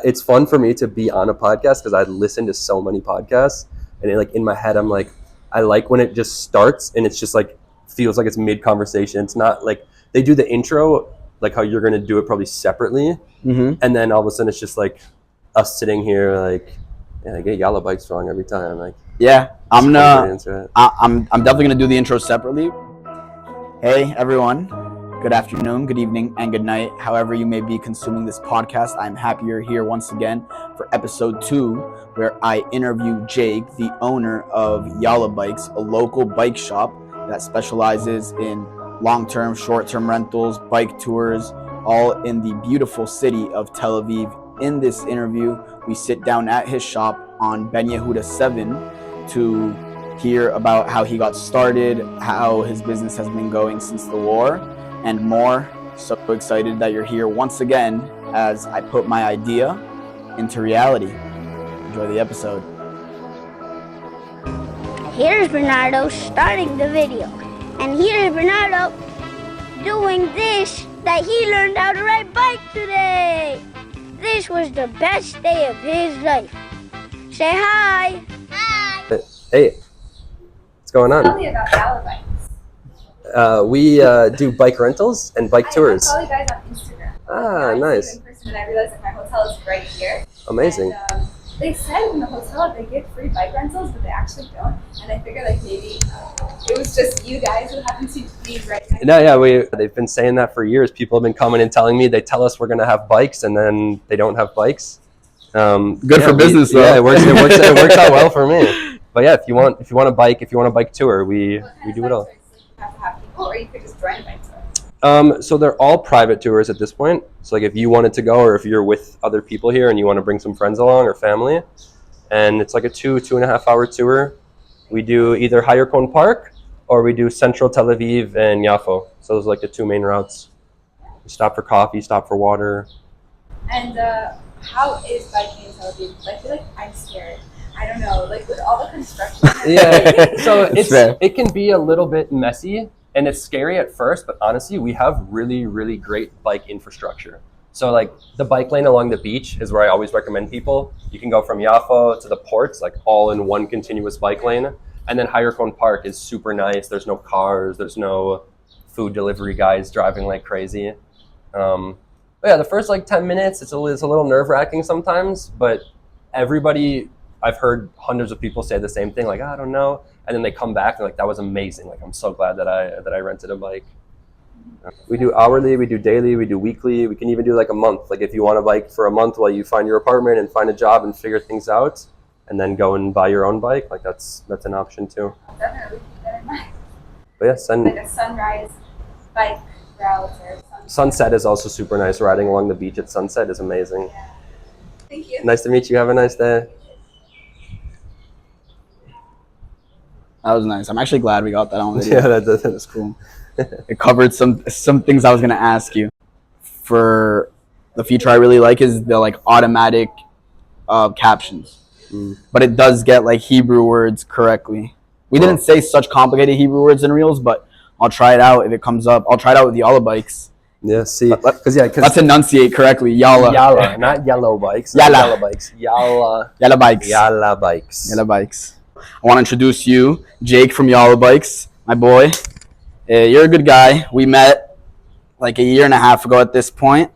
It's fun for me to be on a podcast because I listen to so many podcasts, and in my head, I'm like, I like when it just starts and it's just like feels like it's mid conversation. It's not like they do the intro like how you're gonna do it probably separately, and then all of a sudden it's just like us sitting here like, yeah, I get Yalla bikes wrong every time. Like, yeah, I'm definitely gonna do the intro separately. Hey everyone, good afternoon, good evening, and good night. However you may be consuming this podcast, I'm happy you're here once again for episode 2, where I interview Jake, the owner of Yalla Bikes, a local bike shop that specializes in long-term, short-term rentals, bike tours, all in the beautiful city of Tel Aviv. In this interview, we sit down at his shop on Ben Yehuda 7 to hear about how he got started, how his business has been going since the war, and more. So excited that you're here once again as I put my idea into reality. Enjoy the episode. Here's Bernardo starting the video. And here's Bernardo doing this that he learned how to ride bike today. This was the best day of his life. Say hi. Hi. Hey, what's going on? Tell me about Yalla Bikes. We do bike rentals and bike tours. I follow you guys on Instagram. Ah, nice. In person, and I realized that my hotel is right here. Amazing. And, they said in the hotel they give free bike rentals, but they actually don't. And I figured like maybe it was just you guys who happened to be right next. No, yeah, they've been saying that for years. People have been coming and telling me, they tell us we're gonna have bikes, and then they don't have bikes. Good for business, though. Yeah, it works out well for me. But yeah, if you want a bike tour, we do it all. You have to have people, or you could just join a bike tour. So they're all private tours at this point. So like if you wanted to go, or if you're with other people here and you want to bring some friends along or family, and it's like a 2.5 hour tour. We do either Hayerkon Park or we do Central Tel Aviv and Yafo. So those are like the two main routes. You stop for coffee, stop for water. And how is biking in Tel Aviv? I feel like I'm scared. I don't know, like with all the construction. Yeah, so it can be a little bit messy and it's scary at first, but honestly, we have really, really great bike infrastructure. So like the bike lane along the beach is where I always recommend people. You can go from Yafo to the ports, like all in one continuous bike lane. And then Hayerkon Park is super nice. There's no cars, there's no food delivery guys driving like crazy. But yeah, the first like 10 minutes, it's a little nerve wracking sometimes, but everybody, I've heard hundreds of people say the same thing, like, I don't know. And then they come back and like, that was amazing. Like, I'm so glad that I rented a bike. We do hourly, we do daily, we do weekly. We can even do like a month. Like if you want a bike for a month while you find your apartment and find a job and figure things out, and then go and buy your own bike, like that's an option too. Definitely keep that in mind. But yeah, Like a sunrise bike route or sunset is also super nice. Riding along the beach at sunset is amazing. Yeah. Thank you. Nice to meet you. Have a nice day. That was nice. I'm actually glad we got that on video. Yeah, That's cool. It covered some things I was gonna ask you. For the feature I really like is the like automatic captions, but it does get like Hebrew words correctly. We didn't say such complicated Hebrew words in Reels, but I'll try it out if it comes up. I'll try it out with Yalla Bikes. Yeah, see, let's enunciate correctly. Yalla. Yalla, not yellow bikes. Yalla. Yalla bikes. Yalla. Yalla Bikes. Yalla bikes. Yalla Bikes. I want to introduce you, Jake from Yalla Bikes, my boy. You're a good guy. We met like a year and a half ago at this point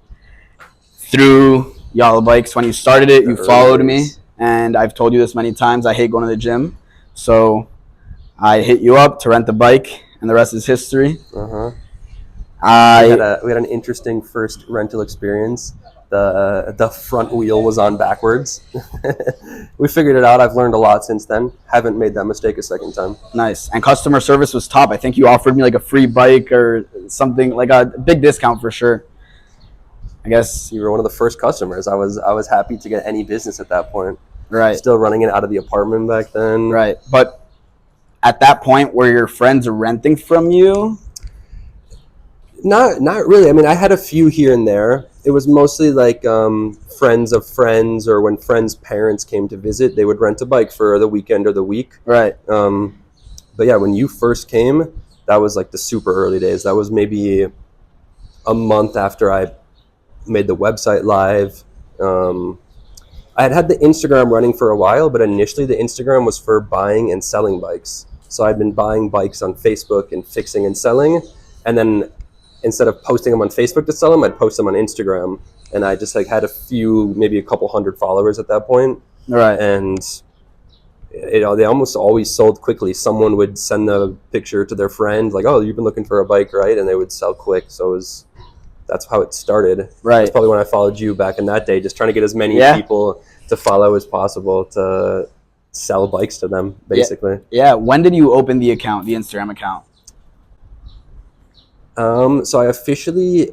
through Yalla Bikes. When you started it, you followed me, and I've told you this many times. I hate going to the gym, so I hit you up to rent the bike, and the rest is history. We had an interesting first rental experience. The front wheel was on backwards. We figured it out. I've learned a lot since then. Haven't made that mistake a second time. Nice. And customer service was top. I think you offered me like a free bike or something, like a big discount for sure. I guess you were one of the first customers. I was happy to get any business at that point. Right. Still running it out of the apartment back then. Right. But at that point, were your friends renting from you? Not really. I mean, I had a few here and there. It was mostly like friends of friends, or when friends' parents came to visit, they would rent a bike for the weekend or the week. Right. But yeah, when you first came, that was like the super early days. That was maybe a month after I made the website live. I had the Instagram running for a while, but initially the Instagram was for buying and selling bikes. So I'd been buying bikes on Facebook and fixing and selling, and then instead of posting them on Facebook to sell them, I'd post them on Instagram. And I just like had a few, maybe a couple hundred followers at that point. Right. And they almost always sold quickly. Someone would send the picture to their friend, like, "Oh, you've been looking for a bike, right?" And they would sell quick. So that's how it started. Right. That's probably when I followed you back in that day, just trying to get as many people to follow as possible to sell bikes to them, basically. Yeah. When did you open the account, the Instagram account? So I officially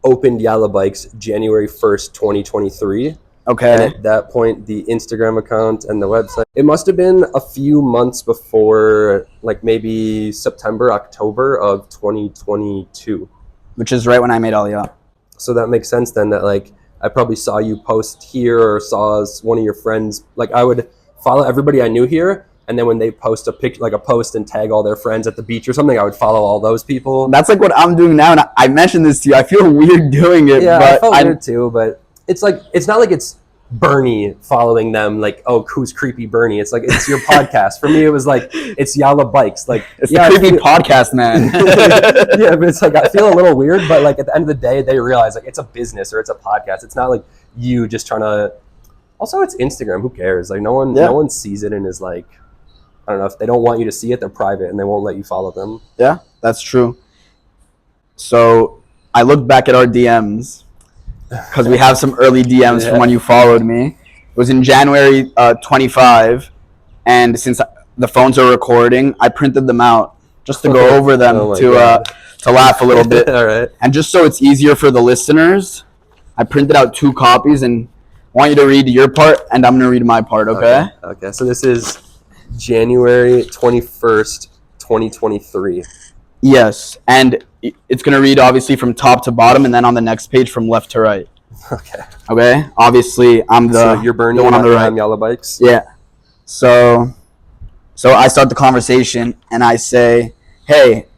opened Yalla Bikes January 1st, 2023. Okay. And at that point, the Instagram account and the website, it must have been a few months before, like maybe September, October of 2022. Which is right when I made Yalla. So that makes sense then that like I probably saw you post here or saw one of your friends. Like I would follow everybody I knew here, and then when they post a picture, like a post and tag all their friends at the beach or something, I would follow all those people. That's like what I'm doing now, and I mentioned this to you. I feel weird doing it. Yeah, but I felt weird too, but it's like it's not like it's Bernie following them, like, oh, who's creepy Bernie? It's like it's your podcast. For me, it was like it's Yalla Bikes, like it's the creepy podcast, man. Yeah, but it's like I feel a little weird, but like at the end of the day, they realize like it's a business or it's a podcast. It's not like you just trying to. Also, it's Instagram. Who cares? Like no one sees it and is like, I don't know, if they don't want you to see it, they're private and they won't let you follow them. Yeah, that's true. So I looked back at our DMs. Because we have some early DMs from when you followed me. It was in January 25, and since the phones are recording, I printed them out just to go over them to laugh a little bit. All right. And just so it's easier for the listeners, I printed out 2 copies, and I want you to read your part, and I'm going to read my part, okay? Okay, so this is January 21st, 2023. Yes, and it's going to read obviously from top to bottom and then on the next page from left to right. Okay? Obviously, I'm so you're Bernie, the one on the right. I'm Yalla Bikes? Yeah. So I start the conversation and I say, "Hey,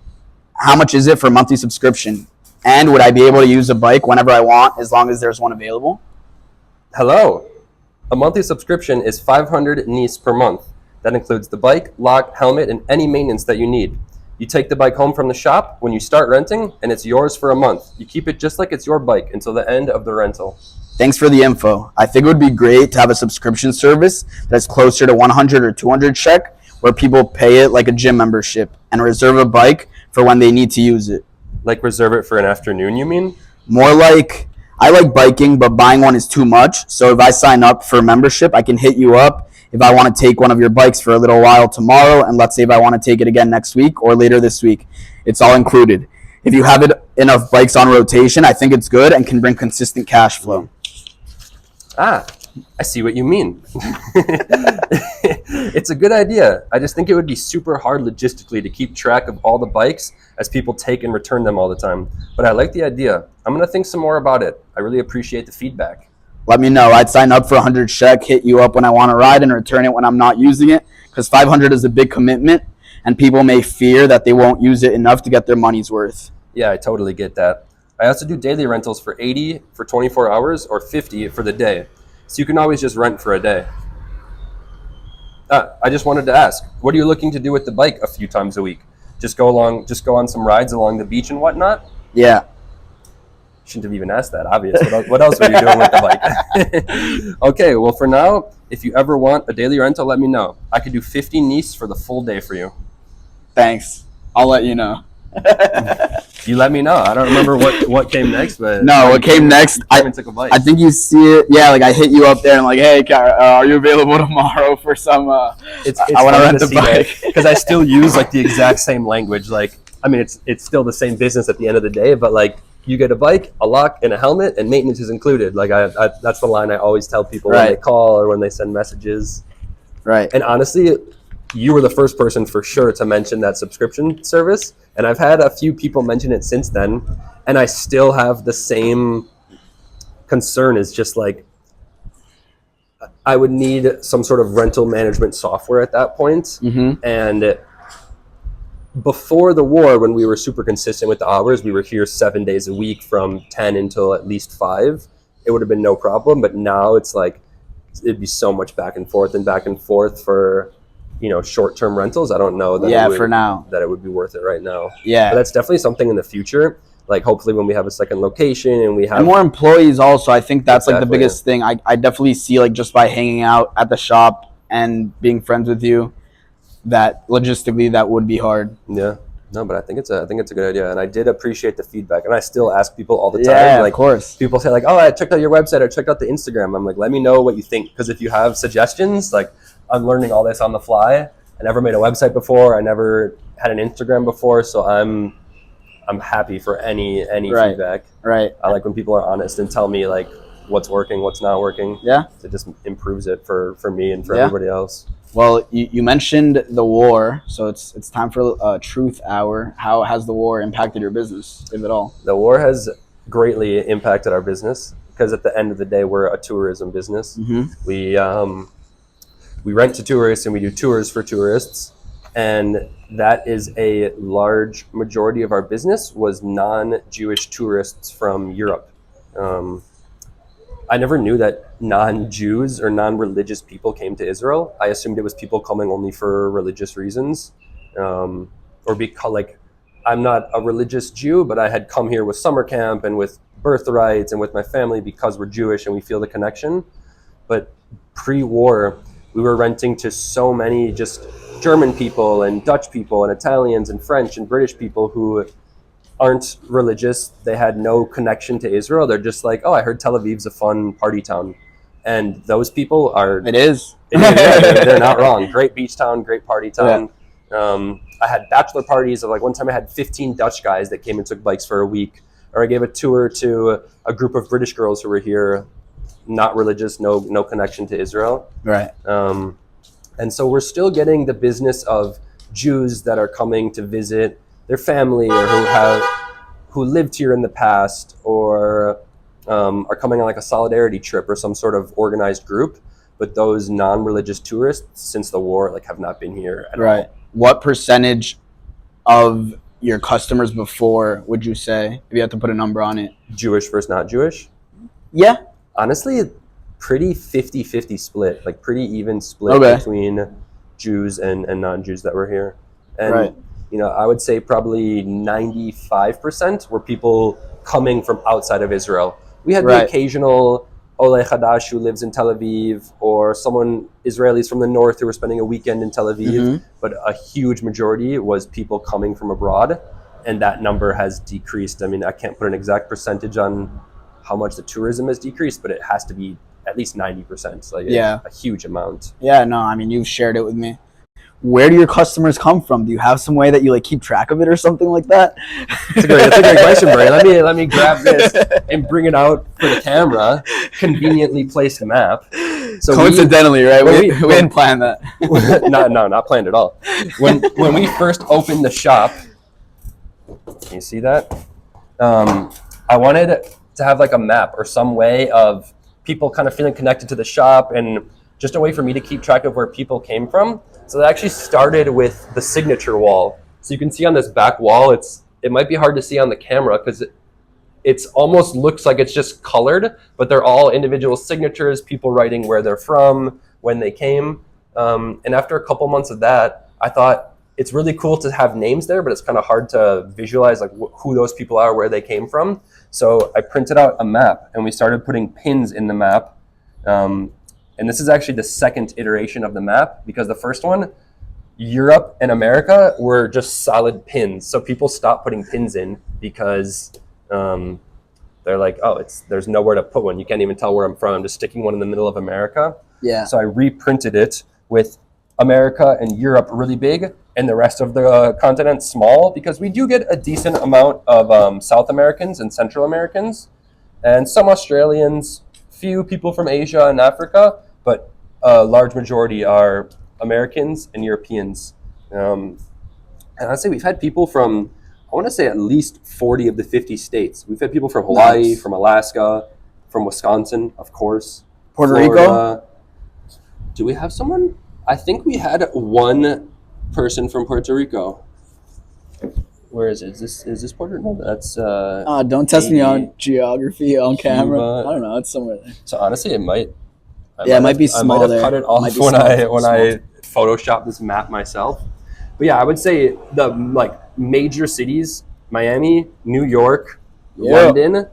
how much is it for a monthly subscription? And would I be able to use a bike whenever I want as long as there's one available?" Hello. A monthly subscription is 500 NIS per month. That includes the bike, lock, helmet, and any maintenance that you need. You take the bike home from the shop when you start renting, and it's yours for a month. You keep it just like it's your bike until the end of the rental. Thanks for the info. I think it would be great to have a subscription service that's closer to 100 or 200 check, where people pay it like a gym membership and reserve a bike for when they need to use it. Like reserve it for an afternoon, you mean? More like, I like biking, but buying one is too much. So if I sign up for a membership, I can hit you up if I want to take one of your bikes for a little while tomorrow, and let's say if I want to take it again next week or later this week. It's all included. If you have enough bikes on rotation, I think it's good and can bring consistent cash flow. Ah, I see what you mean. It's a good idea. I just think it would be super hard logistically to keep track of all the bikes as people take and return them all the time. But I like the idea. I'm going to think some more about it. I really appreciate the feedback. Let me know. I'd sign up for 100 check, hit you up when I want to ride, and return it when I'm not using it, because 500 is a big commitment, and people may fear that they won't use it enough to get their money's worth. Yeah, I totally get that. I also do daily rentals for 80 for 24 hours or 50 for the day. So you can always just rent for a day. I just wanted to ask, what are you looking to do with the bike a few times a week? Just go on some rides along the beach and whatnot? Yeah. Shouldn't have even asked that, obvious. What else were you doing with the bike? Okay, well, for now, if you ever want a daily rental, let me know. I could do 50 NIS for the full day for you. Thanks. I'll let you know. You let me know. I don't remember what came next, but no, what came next? I think you see it. Yeah, like I hit you up there and I'm like, "Hey, are you available tomorrow for some?" It's I want to rent the bike because I still use like the exact same language. Like, I mean, it's still the same business at the end of the day, but like. You get a bike, a lock, and a helmet, and maintenance is included. Like that's the line I always tell people when they call or when they send messages. Right. And honestly, you were the first person for sure to mention that subscription service, and I've had a few people mention it since then, and I still have the same concern. Is just like I would need some sort of rental management software at that point, and. Before the war, when we were super consistent with the hours, we were here 7 days a week from 10 until at least 5. It would have been no problem. But now it's like it'd be so much back and forth for, short-term rentals. I don't know that for now that it would be worth it right now. Yeah, but that's definitely something in the future. Like hopefully when we have a second location and we have more employees also, I think that's like the biggest thing. I definitely see, like, just by hanging out at the shop and being friends with you, that logistically that would be hard. Yeah. No, but I think it's a good idea, and I did appreciate the feedback, and I still ask people all the time. Yeah, like, of course. People say like, "Oh, I checked out your website. I checked out the Instagram." I'm like, "Let me know what you think," because if you have suggestions, like, I'm learning all this on the fly. I never made a website before. I never had an Instagram before, so I'm happy for any feedback. Right. I like when people are honest and tell me like what's working, what's not working. Yeah. It just improves it for me and for everybody else. Well, you mentioned the war, so it's time for a truth hour. How has the war impacted your business, if at all? The war has greatly impacted our business because at the end of the day, we're a tourism business. Mm-hmm. We rent to tourists and we do tours for tourists, and that is a large majority of our business was non-Jewish tourists from Europe. I never knew that non-Jews or non-religious people came to Israel. I assumed it was people coming only for religious reasons, or because like I'm not a religious Jew, but I had come here with summer camp and with birthrights and with my family because we're Jewish and we feel the connection. But pre-war, we were renting to so many just German people and Dutch people and Italians and French and British people who aren't religious. They had no connection to Israel. They're just like, oh, I heard Tel Aviv's a fun party town. And those people are... It is. They're not wrong. Great beach town, great party town. Yeah. I had bachelor parties of like one time I had 15 Dutch guys that came and took bikes for a week. Or I gave a tour to a group of British girls who were here, not religious, no connection to Israel. Right. And so we're still getting the business of Jews that are coming to visit their family or who lived here in the past or are coming on like a solidarity trip or some sort of organized group. But those non-religious tourists since the war have not been here at all. What percentage of your customers before would you say, if you had to put a number on it? Jewish versus not Jewish? Yeah. Honestly, pretty 50-50 split, like pretty even split between Jews and non-Jews that were here. And, I would say probably 95% were people coming from outside of Israel. We had the occasional Ole Hadash who lives in Tel Aviv or someone Israelis from the north who were spending a weekend in Tel Aviv, but a huge majority was people coming from abroad, and that number has decreased. I mean, I can't put an exact percentage on how much the tourism has decreased, but it has to be at least 90%. A huge amount. Yeah, no, I mean, you've shared it with me. Where do your customers come from? Do you have some way that you keep track of it or something like that? That's a great question, Bray. Let me grab this and bring it out for the camera. Conveniently placed map. So coincidentally, we didn't plan that. Not planned at all. When we first opened the shop, can you see that? I wanted to have a map or some way of people kind of feeling connected to the shop and just a way for me to keep track of where people came from. So that actually started with the signature wall. So you can see on this back wall, it might be hard to see on the camera because it's almost looks like it's just colored, but they're all individual signatures, people writing where they're from, when they came. And after a couple months of that, I thought it's really cool to have names there, but it's kind of hard to visualize who those people are, where they came from. So I printed out a map and we started putting pins in the map. And this is actually the second iteration of the map because the first one, Europe and America were just solid pins. So people stopped putting pins in because they're like, oh, there's nowhere to put one. You can't even tell where I'm from. I'm just sticking one in the middle of America. Yeah. So I reprinted it with America and Europe really big and the rest of the continent small because we do get a decent amount of South Americans and Central Americans and some Australians, few people from Asia and Africa, but a large majority are Americans and Europeans. And I'd say we've had people from, I want to say at least 40 of the 50 states. We've had people from Hawaii, from Alaska, from Wisconsin, of course. Puerto Rico? Do we have someone? I think we had one person from Puerto Rico. Where is it? Is this Puerto Rico? No, that's... don't test me on geography on camera. Cuba. I don't know. It's somewhere there. So honestly, it might It might be small. I might have there. cut it off when I photoshopped this map myself. But yeah, I would say the like major cities: Miami, New York, London,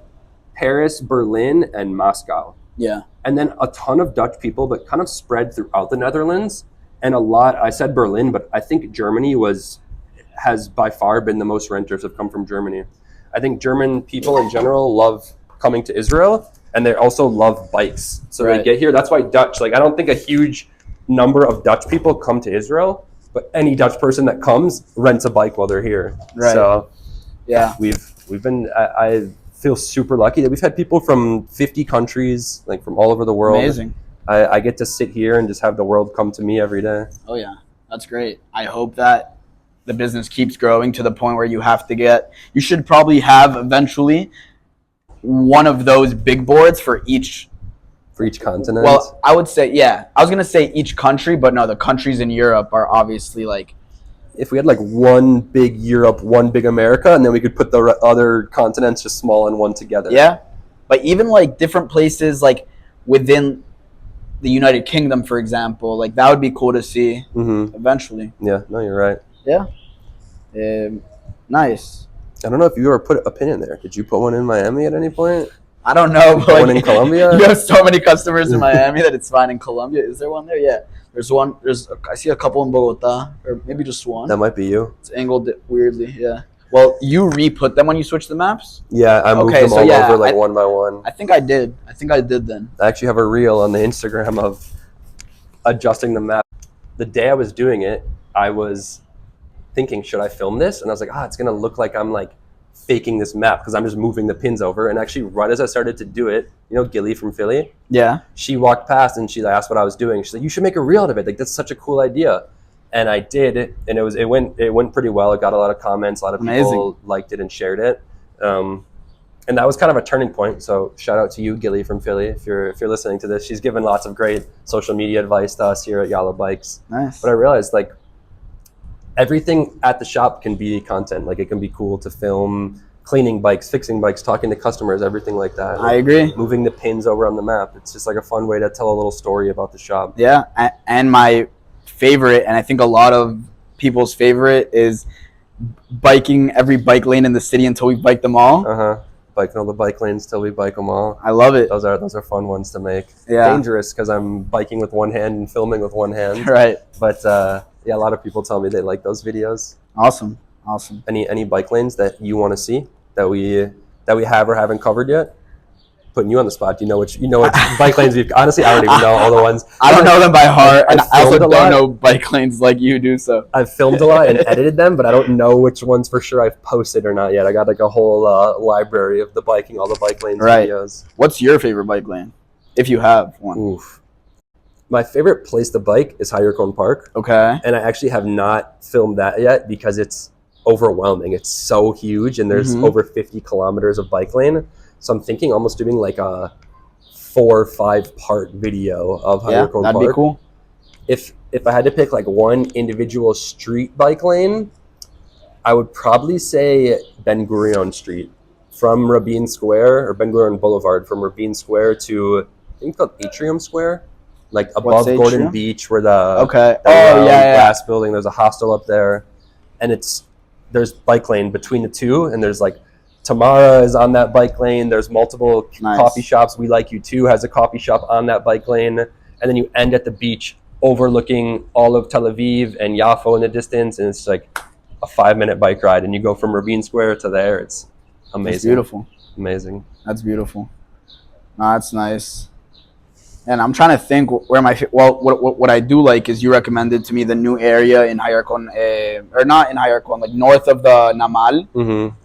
Paris, Berlin, and Moscow. Yeah. And then a ton of Dutch people, but kind of spread throughout the Netherlands. And a lot, I said Berlin, but I think Germany has by far been the most renters have come from Germany. I think German people in general love coming to Israel, and they also love bikes. So they get here. That's why Dutch, like I don't think a huge number of Dutch people come to Israel, but any Dutch person that comes rents a bike while they're here. Right. So yeah, we've been, I feel super lucky that we've had people from 50 countries, like from all over the world. Amazing. I get to sit here and just have the world come to me every day. Oh yeah, that's great. I hope that the business keeps growing to the point where you should probably have eventually one of those big boards for each continent. Well, I would say, yeah, I was going to say each country, but no, the countries in Europe are obviously like, if we had like one big Europe, one big America, and then we could put the other continents just small in one together. Yeah. But even like different places like within the United Kingdom, for example, like that would be cool to see eventually. Yeah, no, you're right. Yeah. Nice. I don't know if you ever put a pin in there. Did you put one in Miami at any point? I don't know. But one in Colombia? You have so many customers in Miami that it's fine. In Colombia, is there one there? Yeah. There's one. I see a couple in Bogota, or maybe just one. That might be you. It's angled weirdly. Yeah. Well, you re-put them when you switch the maps? Yeah, I moved them all over like one by one. I think I did. Then. I actually have a reel on the Instagram of adjusting the map. The day I was doing it, I was thinking, should I film this? And I was like, it's going to look like I'm like faking this map because I'm just moving the pins over. And actually, right as I started to do it, you know, Gilly from Philly? Yeah. She walked past and she asked what I was doing. She's like, you should make a reel out of it. Like, that's such a cool idea. And I did, and it went pretty well. It got a lot of comments. A lot of people liked it and shared it. And that was kind of a turning point. So shout out to you, Gilly from Philly, if you're listening to this. She's given lots of great social media advice to us here at Yalla Bikes. Nice. But I realized like everything at the shop can be content. Like it can be cool to film cleaning bikes, fixing bikes, talking to customers, everything like that. I agree. Moving the pins over on the map. It's just like a fun way to tell a little story about the shop. Yeah, and my favorite, and I think a lot of people's favorite, is biking every bike lane in the city until we bike them all. Biking all the bike lanes till we bike them all. I love it. Those are fun ones to make. Yeah. Dangerous because I'm biking with one hand and filming with one hand. Right. But yeah, a lot of people tell me they like those videos. Awesome. Any bike lanes that you want to see that we have or haven't covered yet? Putting you on the spot. Do you know which bike lanes we've? Honestly, I don't even know all the ones. I don't know them by heart, and I also don't lot. know bike lanes like you do. So I've filmed a lot and edited them, but I don't know which ones for sure I've posted or not yet. I got like a whole library of all the bike lanes videos. What's your favorite bike lane, if you have one? Oof. My favorite place to bike is Hyercone Park. Okay. And I actually have not filmed that yet because it's overwhelming. It's so huge, and there's over 50 kilometers of bike lane. So I'm thinking almost doing like a 4 or 5 part video of Hyercone Park. That'd be cool. If I had to pick like one individual street bike lane, I would probably say Ben Gurion Street from Rabin Square, or Ben Gurion Boulevard from Rabin Square to, I think it's called Atrium Square, like above Gordon Beach where the glass building, there's a hostel up there, and there's bike lane between the two, and there's like Tamara is on that bike lane. There's multiple coffee shops. We Like You Too has a coffee shop on that bike lane. And then you end at the beach overlooking all of Tel Aviv and Yaffo in the distance. And it's like a 5-minute bike ride. And you go from Rabin Square to there. It's amazing. It's beautiful. Amazing. That's beautiful. No, that's nice. And I'm trying to think where what I do like is you recommended to me the new area in Hyercone, or not in Hyercone, like north of the Namal.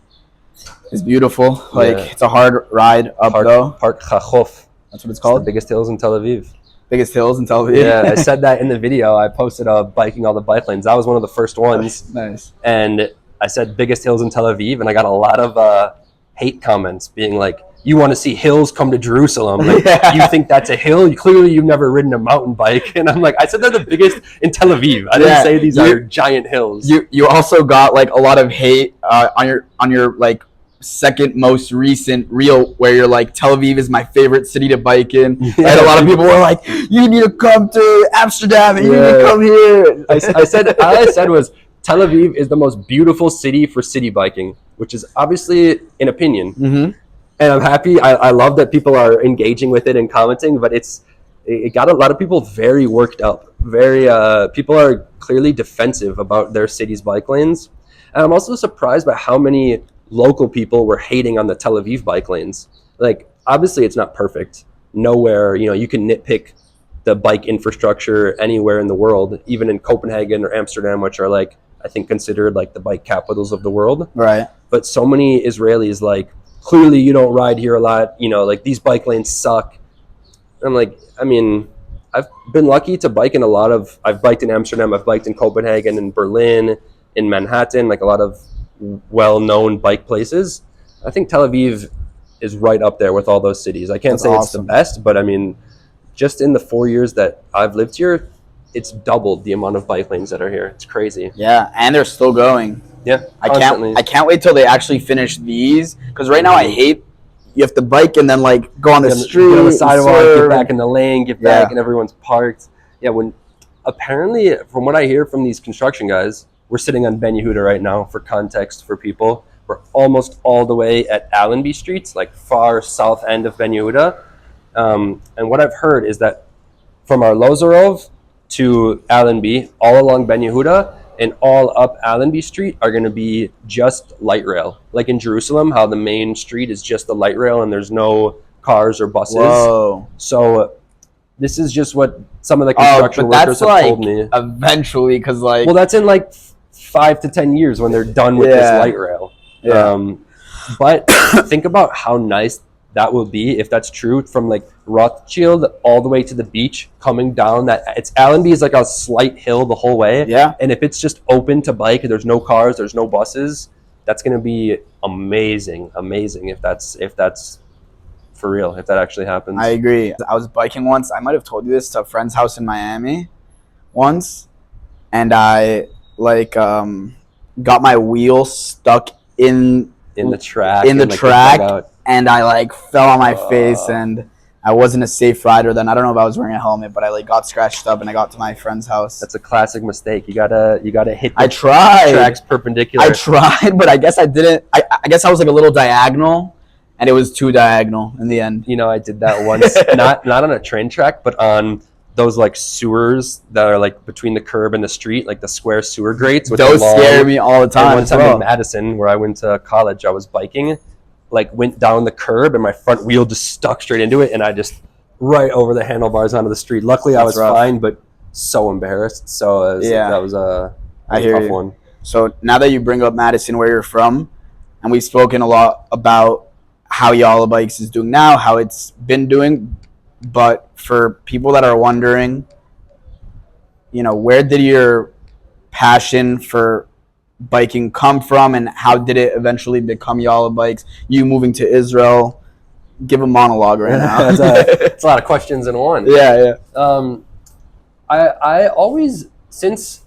It's beautiful. It's a hard ride up though. Park Chachov. That's what it's called. It's the biggest hills in Tel Aviv. Biggest hills in Tel Aviv. Yeah, I said that in the video. I posted biking all the bike lanes. That was one of the first ones. Nice. And I said biggest hills in Tel Aviv, and I got a lot of hate comments being like, you want to see hills come to Jerusalem. Like, you think that's a hill? Clearly you've never ridden a mountain bike. And I'm like, I said they're the biggest in Tel Aviv. I didn't say these are giant hills. You also got like a lot of hate on your like second most recent reel where you're like, Tel Aviv is my favorite city to bike in. Yeah. And a lot of people were like, you need to come to Amsterdam and you need to come here. All I said was Tel Aviv is the most beautiful city for city biking, which is obviously an opinion. Mm-hmm. And I'm happy. I love that people are engaging with it and commenting, but it got a lot of people very worked up. People are clearly defensive about their city's bike lanes. And I'm also surprised by how many local people were hating on the Tel Aviv bike lanes. Like, obviously it's not perfect. Nowhere, you can nitpick the bike infrastructure anywhere in the world, even in Copenhagen or Amsterdam, which are like, I think considered like the bike capitals of the world. Right. But so many Israelis like, clearly you don't ride here a lot, like these bike lanes suck. I'm like, I mean, I've been lucky to bike in I've biked in Amsterdam, I've biked in Copenhagen, in Berlin, in Manhattan, like a lot of well-known bike places. I think Tel Aviv is right up there with all those cities. I can't say awesome. It's the best, but I mean, just in the 4 years that I've lived here, it's doubled the amount of bike lanes that are here. It's crazy. Yeah, and they're still going. Yeah, I can't wait till they actually finish these, because right now I hate you have to bike and then like go on the street, get on the sidewalk, get back in the lane, get back, and everyone's parked. Yeah, when apparently from what I hear from these construction guys, we're sitting on Ben Yehuda right now. For context for people, we're almost all the way at Allenby Streets, like far south end of Ben Yehuda. And what I've heard is that from our Lozerov to Allenby, all along Ben Yehuda and all up Allenby Street are going to be just light rail. Like in Jerusalem, how the main street is just the light rail and there's no cars or buses. Whoa. So this is just what some of the construction workers have told me. Eventually, because like... Well, that's in like 5 to 10 years when they're done with this light rail. Yeah. But think about how nice that will be if that's true, from like Rothschild all the way to the beach, coming down it's Allenby is like a slight hill the whole way. Yeah. And if it's just open to bike, there's no cars, there's no buses, that's going to be amazing if that's for real, if that actually happens. I agree. I was biking once. I might have told you this, to a friend's house in Miami once, and I like got my wheel stuck in the track. And I like fell on my face, and I wasn't a safe rider then. I don't know if I was wearing a helmet, but I like got scratched up and I got to my friend's house. That's a classic mistake. You gotta hit the tracks perpendicular. I tried, but I guess I didn't. I guess I was like a little diagonal, and it was too diagonal in the end. I did that once, not on a train track, but on those like sewers that are like between the curb and the street, like the square sewer grates. Those scare me all the time. And one time in Madison, where I went to college, I was biking, like went down the curb and my front wheel just stuck straight into it, and I just right over the handlebars onto the street. Luckily, I was fine, but so embarrassed. So that was a tough one. So now that you bring up Madison, where you're from, and we've spoken a lot about how Yalla Bikes is doing now, how it's been doing, but for people that are wondering, where did your passion for biking come from, and how did it eventually become Yalla Bikes? You moving to Israel? Give a monologue right now. It's a lot of questions in one. Yeah. I always, since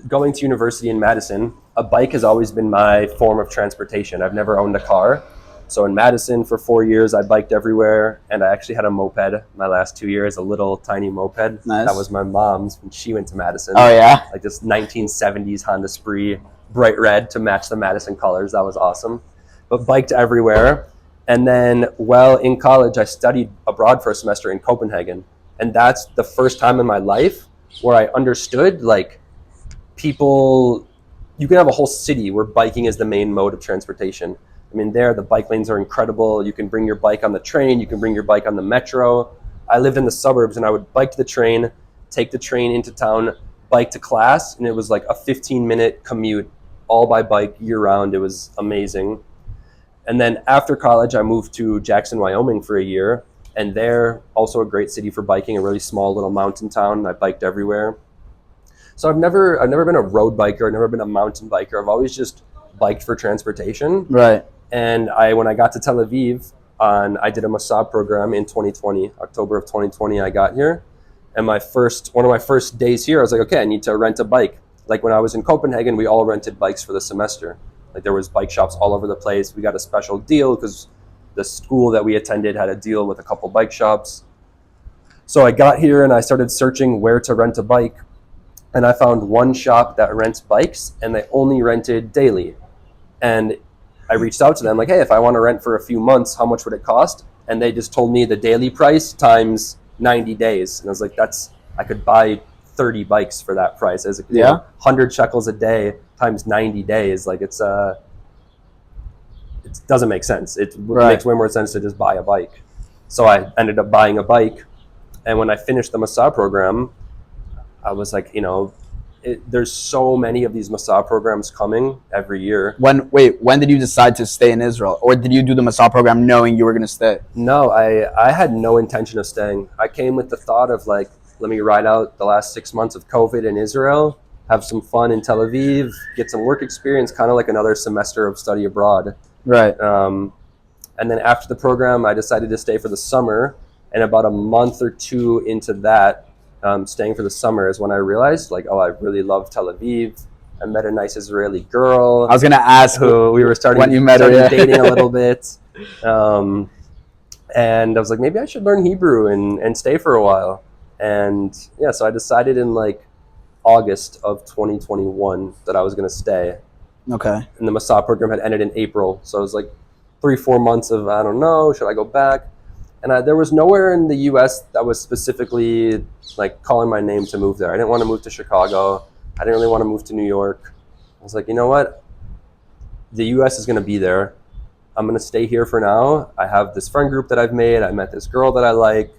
going to university in Madison, a bike has always been my form of transportation. I've never owned a car. So in Madison for 4 years, I biked everywhere, and I actually had a moped my last 2 years, a little tiny moped. Nice. That was my mom's when she went to Madison. Oh, yeah? Like this 1970s Honda Spree, bright red to match the Madison colors. That was awesome. But biked everywhere. And then, in college, I studied abroad for a semester in Copenhagen. And that's the first time in my life where I understood, like, people, you can have a whole city where biking is the main mode of transportation. I mean, the bike lanes are incredible. You can bring your bike on the train. You can bring your bike on the metro. I lived in the suburbs, and I would bike to the train, take the train into town, bike to class, and it was like a 15-minute commute, all by bike year-round. It was amazing. And then after college, I moved to Jackson, Wyoming for a year, and there, also a great city for biking, a really small little mountain town. I biked everywhere. So I've never been a road biker. I've never been a mountain biker. I've always just biked for transportation. Right. And when I got to Tel Aviv, I did a Mossad program in 2020, October of 2020. I got here, and one of my first days here, I was like, okay, I need to rent a bike. Like when I was in Copenhagen, we all rented bikes for the semester. Like there was bike shops all over the place. We got a special deal because the school that we attended had a deal with a couple bike shops. So I got here and I started searching where to rent a bike. And I found one shop that rents bikes, and they only rented daily. And I reached out to them like, hey, if I want to rent for a few months, how much would it cost? And they just told me the daily price times 90 days. And I was like, I could buy 30 bikes for that price. As 100 shekels a day times 90 days. Like it doesn't make sense. It makes way more sense to just buy a bike. So I ended up buying a bike. And when I finished the Masa program, I was like, there's so many of these Masa programs coming every year. When did you decide to stay in Israel? Or did you do the Masa program knowing you were going to stay? No, I had no intention of staying. I came with the thought of like, let me ride out the last 6 months of COVID in Israel, have some fun in Tel Aviv, get some work experience, kind of like another semester of study abroad. Right. And then after the program, I decided to stay for the summer. And about a month or two into that, staying for the summer is when I realized, like, I really love Tel Aviv. I met a nice Israeli girl. I was gonna ask who we were starting when you met her, dating a little bit, and I was like, maybe I should learn Hebrew and stay for a while. And so I decided in like August of 2021 that I was gonna stay. Okay. And the Masa program had ended in April, so it was like 3-4 months of I don't know, should I go back? And there was nowhere in the U.S. that was specifically like calling my name to move there. I didn't want to move to Chicago. I didn't really want to move to New York. I was like, you know what? The U.S. is going to be there. I'm going to stay here for now. I have this friend group that I've made. I met this girl that I like.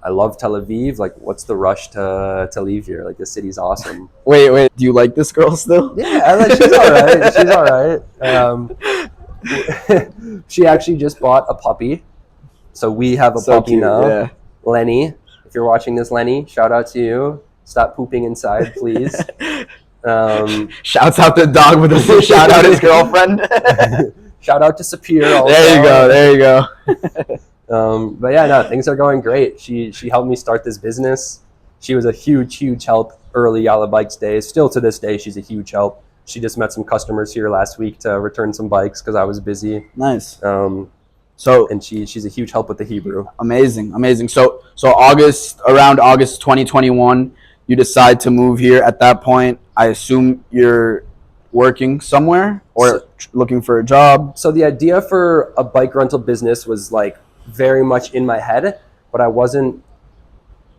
I love Tel Aviv. Like, what's the rush to leave here? Like, the city's awesome. Wait. Do you like this girl still? Yeah, she's all right. She's all right. She actually just bought a puppy. So we have a puppy cute, now, yeah. Lenny. If you're watching this, Lenny, shout out to you. Stop pooping inside, please. Shouts out the dog with a shout out his girlfriend. Shout out to Sapir. Also. There you go. But yeah, no, things are going great. She helped me start this business. She was a huge help early Yalla Bikes days. Still to this day, she's a huge help. She just met some customers here last week to return some bikes because I was busy. Nice. And she's a huge help with the Hebrew. Amazing. So around August 2021, you decide to move here. At that point, I assume you're working somewhere or looking for a job. So the idea for a bike rental business was like very much in my head, but I wasn't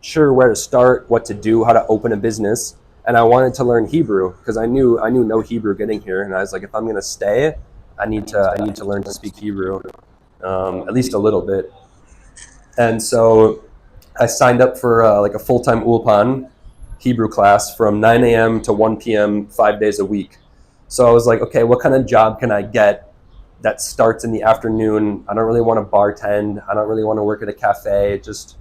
sure where to start, what to do, how to open a business. And I wanted to learn Hebrew because I knew no Hebrew getting here. And I was like, if I'm going to stay, I need to learn to speak Hebrew. At least a little bit. And so I signed up for like a full-time Ulpan Hebrew class from 9 a.m. to 1 p.m. 5 days a week. So I was like, okay, what kind of job can I get that starts in the afternoon? I don't really want to bartend. I don't really want to work at a cafe. Just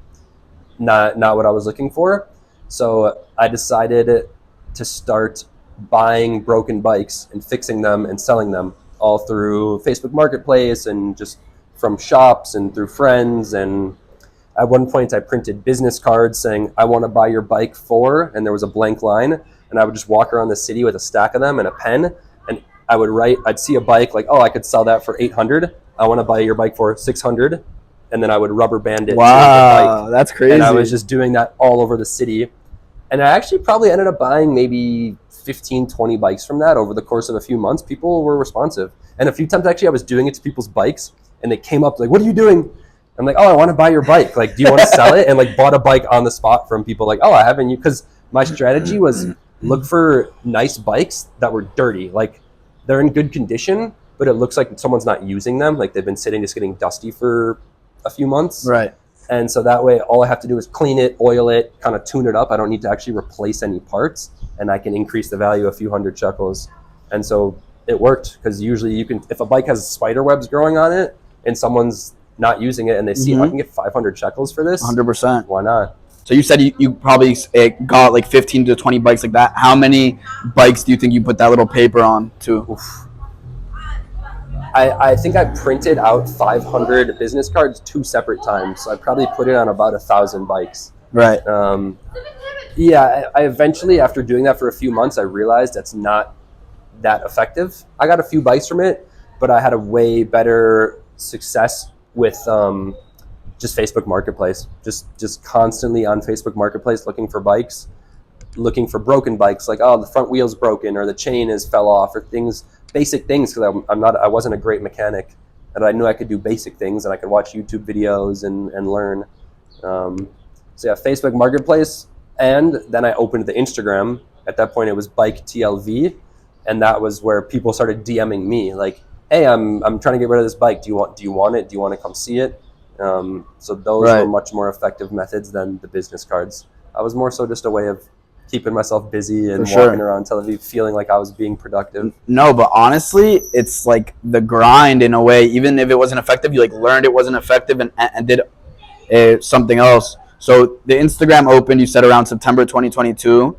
not what I was looking for. So I decided to start buying broken bikes and fixing them and selling them all through Facebook Marketplace and just from shops and through friends. And at one point I printed business cards saying, I want to buy your bike for, and there was a blank line. And I would just walk around the city with a stack of them and a pen. And I'd see a bike like, oh, I could sell that for 800. I want to buy your bike for 600. And then I would rubber band it. Wow, to the bike. That's crazy. And I was just doing that all over the city. And I actually probably ended up buying maybe 15, 20 bikes from that over the course of a few months. People were responsive. And a few times actually I was doing it to people's bikes and they came up like, what are you doing? I'm like, oh, I want to buy your bike. Like, do you want to sell it? And like bought a bike on the spot from people like, oh, I haven't you. Because my strategy was look for nice bikes that were dirty. Like they're in good condition, but it looks like someone's not using them. Like they've been sitting, just getting dusty for a few months. Right. And so that way, all I have to do is clean it, oil it, kind of tune it up. I don't need to actually replace any parts, and I can increase the value a few hundred shekels. And so it worked because usually you can, if a bike has spider webs growing on it and someone's not using it and they see, I can get 500 shekels for this. 100%. Why not? So you said you probably got like 15 to 20 bikes like that. How many bikes do you think you put that little paper on to? Oof. I think I printed out 500 business cards 2 separate times. So I probably put it on about 1,000 bikes. Right. Yeah, I eventually, after doing that for a few months, I realized that's not that effective. I got a few bikes from it, but I had a way better success with just Facebook Marketplace. Just constantly on Facebook Marketplace looking for bikes, looking for broken bikes, like, oh, the front wheel's broken or the chain is fell off, or basic things, because I wasn't a great mechanic, and I knew I could do basic things, and I could watch YouTube videos and learn. So yeah, Facebook Marketplace, and then I opened the Instagram. At that point, it was Bike TLV, and that was where people started DMing me like, "Hey, I'm trying to get rid of this bike. Do you want it? Do you want to come see it?" So those were much more effective methods than the business cards. I was more so just a way of keeping myself busy and walking around Tel Aviv feeling like I was being productive. No, but honestly, it's like the grind in a way. Even if it wasn't effective, you like learned it wasn't effective and did something else. So the Instagram opened, you said around September 2022.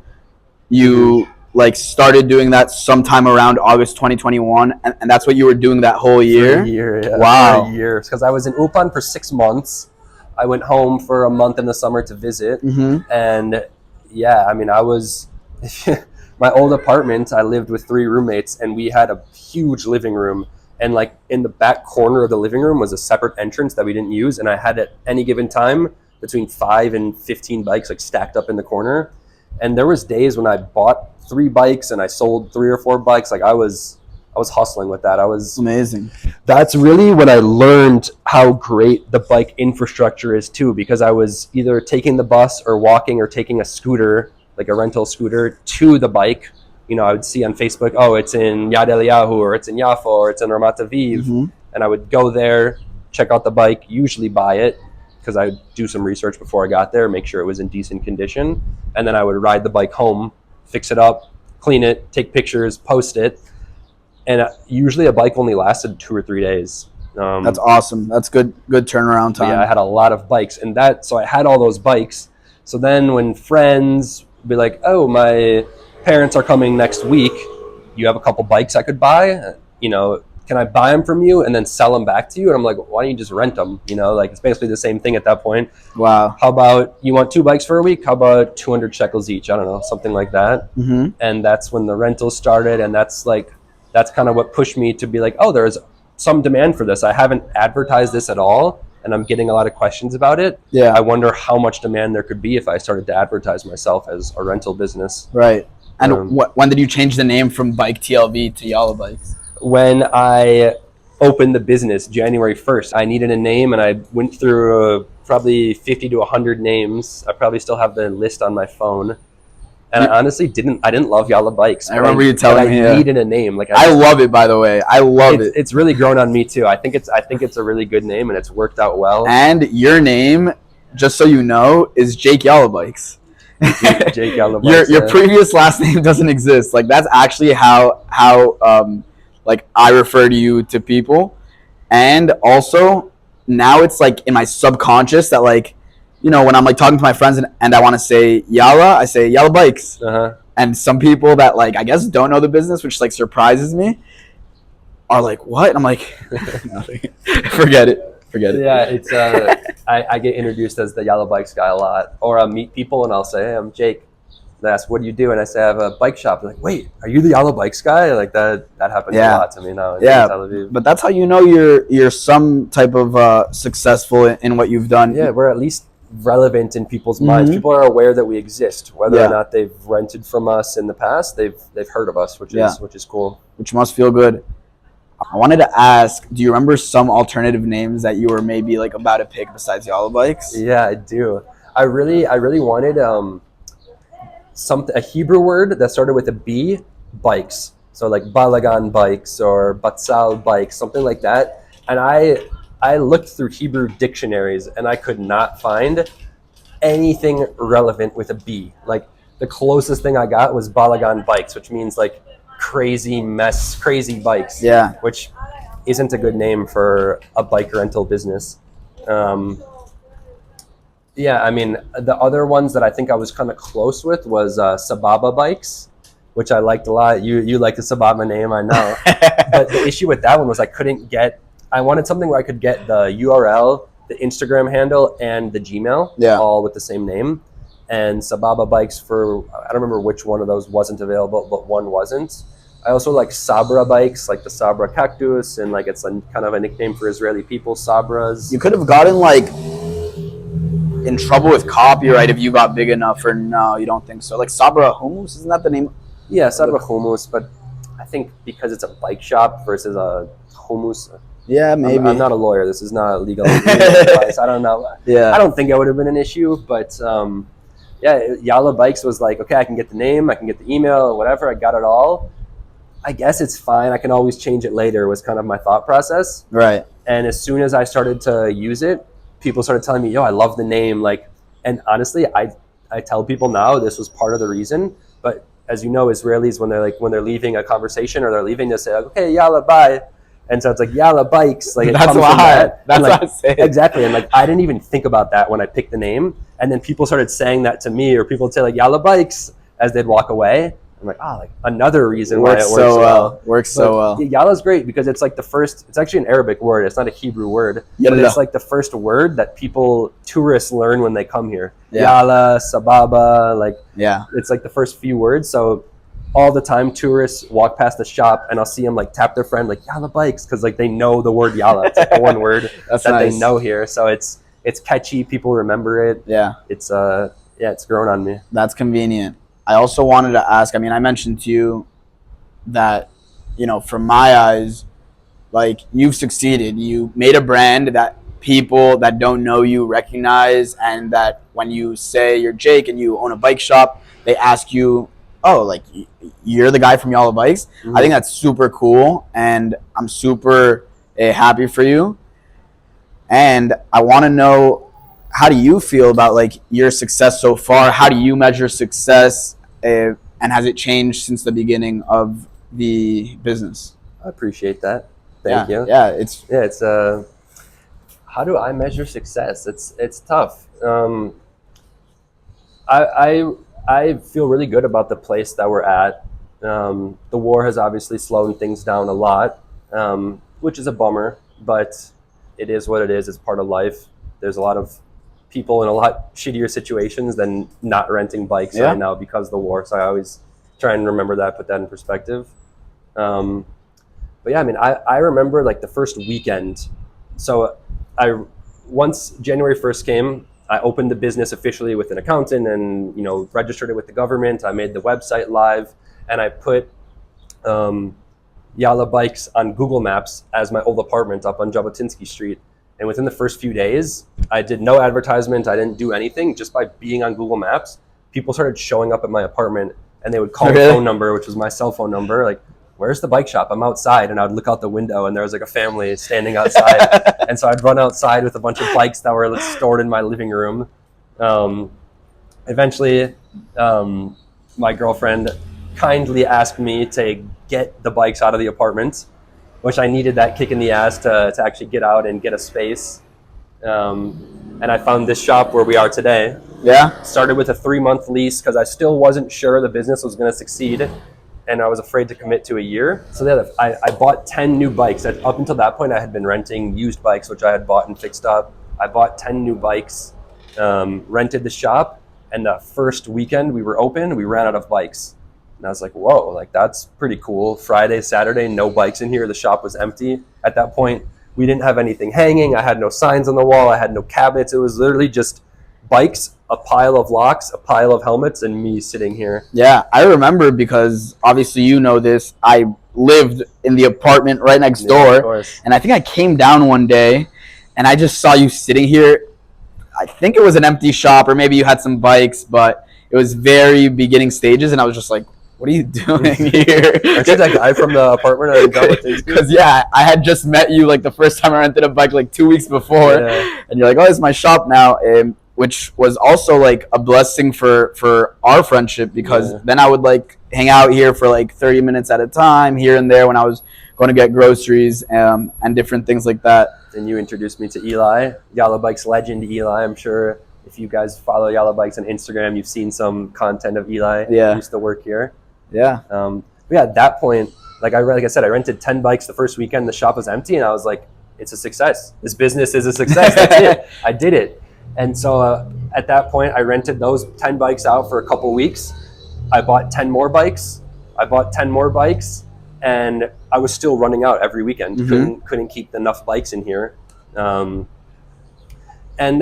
You like started doing that sometime around August 2021, and that's what you were doing that whole year? For a year, yeah. Wow. For a year. Because I was in Ulpan for 6 months. I went home for a month in the summer to visit. And yeah, I mean, I was... my old apartment, I lived with 3 roommates, and we had a huge living room. And like in the back corner of the living room was a separate entrance that we didn't use. And I had at any given time between 5 and 15 bikes like stacked up in the corner. And there was days when I bought 3 bikes and I sold 3 or 4 bikes. Like I was hustling with that. I was amazing. That's really when I learned how great the bike infrastructure is too, because I was either taking the bus or walking or taking a scooter, like a rental scooter, to the bike. You know, I would see on Facebook, oh, it's in Yad Eliyahu, or it's in Yaffo, or it's in Ramat Aviv. And I would go there, check out the bike, usually buy it, because I would do some research before I got there, make sure it was in decent condition. And then I would ride the bike home, fix it up, clean it, take pictures, post it. And usually a bike only lasted 2 or 3 days. That's awesome. That's good turnaround time. Yeah, I had a lot of bikes. So I had all those bikes. So then when friends would be like, oh, my parents are coming next week, you have a couple bikes I could buy? You know, can I buy them from you and then sell them back to you? And I'm like, why don't you just rent them? You know, like it's basically the same thing at that point. Wow. How about you want 2 bikes for a week? How about 200 shekels each? I don't know, something like that. And that's when the rentals started. And that's kind of what pushed me to be like, oh, there's some demand for this. I haven't advertised this at all, and I'm getting a lot of questions about it. Yeah. I wonder how much demand there could be if I started to advertise myself as a rental business. Right. And when did you change the name from Bike TLV to Yalla Bikes? When I opened the business, January 1st, I needed a name, and I went through probably 50 to 100 names. I probably still have the list on my phone. And I honestly didn't love Yalla Bikes. I remember you telling me I needed a name. Like I love it, by the way. I love it. It's really grown on me too. I think it's a really good name, and it's worked out well. And your name, just so you know, is Jake Yalla Bikes. Jake Yalla Bikes. Your previous last name doesn't exist. Like that's actually how like I refer to you to people. And also now it's like in my subconscious that like, you know, when I'm like talking to my friends and I want to say Yalla, I say Yalla Bikes. And some people that like I guess don't know the business, which like surprises me, are like, what? And I'm like, nothing. Forget it. Yeah, it's I get introduced as the Yalla Bikes guy a lot, or I'll meet people and I'll say, hey, I'm Jake. They ask, what do you do? And I say, I have a bike shop. They're like, wait, are you the Yalla Bikes guy? Like that happens a lot to me now. Yeah, but that's how you know you're some type of successful in what you've done. Yeah, we're at least relevant in people's minds. People are aware that we exist, whether or not they've rented from us in the past. They've heard of us, which is cool. Which must feel good. I wanted to ask, do you remember some alternative names that you were maybe like about to pick besides Yalla Bikes? Yeah, I do. I really wanted a Hebrew word that started with a B, bikes. So like balagan bikes or batzal bikes, something like that. And I looked through Hebrew dictionaries and I could not find anything relevant with a B. Like the closest thing I got was balagan bikes, which means like crazy bikes. Yeah. Which isn't a good name for a bike rental business. Yeah, I mean, the other ones that I think I was kind of close with was Sababa Bikes, which I liked a lot. You like the Sababa name, I know. But the issue with that one was I wanted something where I could get the URL, the Instagram handle, and the Gmail, all with the same name. And Sababa Bikes I don't remember which one of those wasn't available, but one wasn't. I also like Sabra bikes, like the Sabra cactus, and like it's kind of a nickname for Israeli people, Sabras. You could have gotten like in trouble with copyright if you got big enough, or no, you don't think so? Like Sabra Hummus, isn't that the name? Yeah, Sabra hummus, but I think because it's a bike shop versus a hummus. Yeah, maybe. I'm not a lawyer. This is not legal advice. I don't know. Yeah. I don't think it would have been an issue, but yeah, Yalla Bikes was like, okay, I can get the name, I can get the email, whatever. I got it all. I guess it's fine. I can always change it later was kind of my thought process. Right. And as soon as I started to use it, people started telling me, yo, I love the name. Like, and honestly, I tell people now this was part of the reason. But as you know, Israelis, when they're leaving a conversation or they're leaving, they say, like, okay, Yalla, bye. And so it's like Yalla Bikes. Like, it that's comes why. from that. That's like, what I'm saying. Exactly. And like, I didn't even think about that when I picked the name. And then people started saying that to me, or people would say like Yalla Bikes as they'd walk away. I'm like, like another reason why it works so well. Works so well. Yalla's great because it's like the first, it's actually an Arabic word. It's not a Hebrew word. Yeah, but it's like the first word that tourists learn when they come here. Yeah. Yalla, Sababa, like, yeah. It's like the first few words. So all the time tourists walk past the shop and I'll see them like tap their friend like Yalla Bikes because like they know the word Yalla. It's like the one word that nice. They know here. So it's catchy. People remember it. Yeah. It's grown on me. That's convenient. I also wanted to ask, I mean, I mentioned to you that, you know, from my eyes, like you've succeeded. You made a brand that people that don't know you recognize, and that when you say you're Jake and you own a bike shop, they ask you, oh, like you're the guy from Yalla Bikes. Mm-hmm. I think that's super cool, and I'm super happy for you. And I want to know, how do you feel about like your success so far? How do you measure success, and has it changed since the beginning of the business? I appreciate that. Thank you. Yeah, it's how do I measure success? It's tough. I feel really good about the place that we're at. The war has obviously slowed things down a lot, which is a bummer, but it is what it is. It's part of life. There's a lot of people in a lot shittier situations than not renting bikes right now because of the war. So I always try and remember that, put that in perspective. But yeah, I mean, I remember like the first weekend. So once January 1st came, I opened the business officially with an accountant and, you know, registered it with the government. I made the website live and I put Yalla Bikes on Google Maps as my old apartment up on Jabotinsky Street. And within the first few days, I did no advertisement. I didn't do anything. Just by being on Google Maps, people started showing up at my apartment and they would call the phone number, which was my cell phone number. Like, where's the bike shop? I'm outside. And I would look out the window and there was like a family standing outside. And so I'd run outside with a bunch of bikes that were stored in my living room. Eventually, my girlfriend kindly asked me to get the bikes out of the apartment, which I needed that kick in the ass to actually get out and get a space. And I found this shop where we are today. Yeah. Started with a 3-month lease because I still wasn't sure the business was going to succeed. And I was afraid to commit to a year. So I bought 10 new bikes. Up until that point, I had been renting used bikes, which I had bought and fixed up. I bought 10 new bikes, rented the shop. And the first weekend we were open, we ran out of bikes. And I was like, whoa, like that's pretty cool. Friday, Saturday, no bikes in here. The shop was empty. At that point, we didn't have anything hanging. I had no signs on the wall. I had no cabinets. It was literally just bikes, a pile of locks, a pile of helmets, and me sitting here. Yeah, I remember because obviously you know this. I lived in the apartment right next door. And I think I came down one day and I just saw you sitting here. I think it was an empty shop or maybe you had some bikes, but it was very beginning stages. And I was just like, what are you doing here? Aren't you that guy from the apartment? Because yeah, I had just met you like the first time I rented a bike like 2 weeks before. Yeah. And you're like, oh, it's my shop now. Which was also like a blessing for our friendship because then I would like hang out here for like 30 minutes at a time here and there when I was going to get groceries and different things like that. And you introduced me to Eli, Yalla Bikes legend Eli. I'm sure if you guys follow Yalla Bikes on Instagram, you've seen some content of Eli. Yeah. He used to work here. Yeah. But yeah, at that point, like I said, I rented 10 bikes the first weekend. The shop was empty and I was like, it's a success. This business is a success. That's it. I did it. And so at that point, I rented those 10 bikes out for a couple weeks. I bought 10 more bikes. I bought 10 more bikes. and I was still running out every weekend. Couldn't keep enough bikes in here. And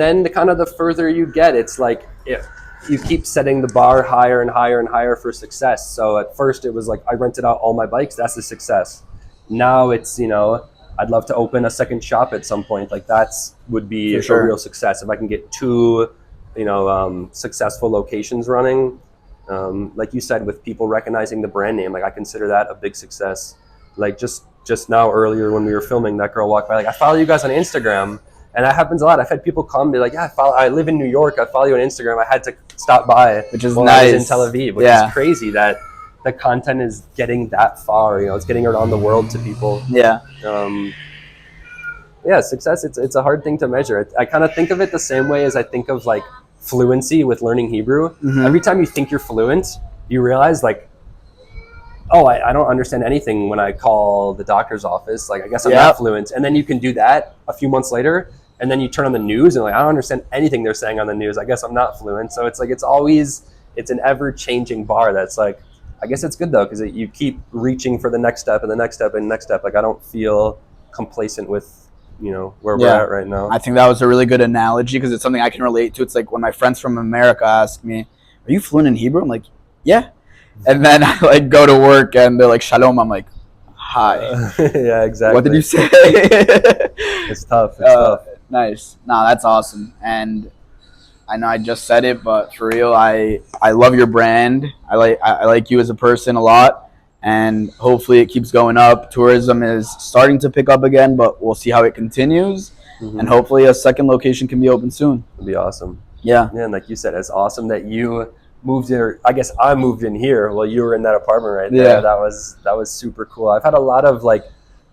then the further you get, it's like you keep setting the bar higher and higher and higher for success. So at first it was like I rented out all my bikes. That's a success. Now it's, I'd love to open a second shop at some point. Like would be a real success if I can get 2, successful locations running. Like you said, with people recognizing the brand name, like I consider that a big success. Like just now earlier when we were filming, that girl walked by, like, I follow you guys on Instagram. And that happens a lot. I've had people come and be like, yeah, I live in New York. I follow you on Instagram. I had to stop by, which is while nice. I was in Tel Aviv, which is crazy that the content is getting that far. It's getting around the world to people. Yeah. Success. It's a hard thing to measure. I kind of think of it the same way as I think of like fluency with learning Hebrew. Every time you think you're fluent, you realize like, oh, I don't understand anything when I call the doctor's office. Like, I guess I'm not fluent. And then you can do that a few months later, and then you turn on the news and like, I don't understand anything they're saying on the news. I guess I'm not fluent. So it's like, it's an ever-changing bar that's like, I guess it's good though, because you keep reaching for the next step and the next step and the next step. Like, I don't feel complacent with, where we're at right now. I think that was a really good analogy because it's something I can relate to. It's like when my friends from America ask me, are you fluent in Hebrew? I'm like, yeah. And then I like go to work and they're like, shalom. I'm like, hi. Yeah, exactly. What did you say? It's tough. It's tough. Nice. No, that's awesome. And I know I just said it, but for real, I love your brand. I like you as a person a lot. And hopefully it keeps going up. Tourism is starting to pick up again, but we'll see how it continues. And hopefully a second location can be open soon. It'd be awesome. Yeah. Yeah, and like you said, it's awesome that you moved in. I guess I moved in here while you were in that apartment right there. Yeah. That was super cool. I've had a lot of like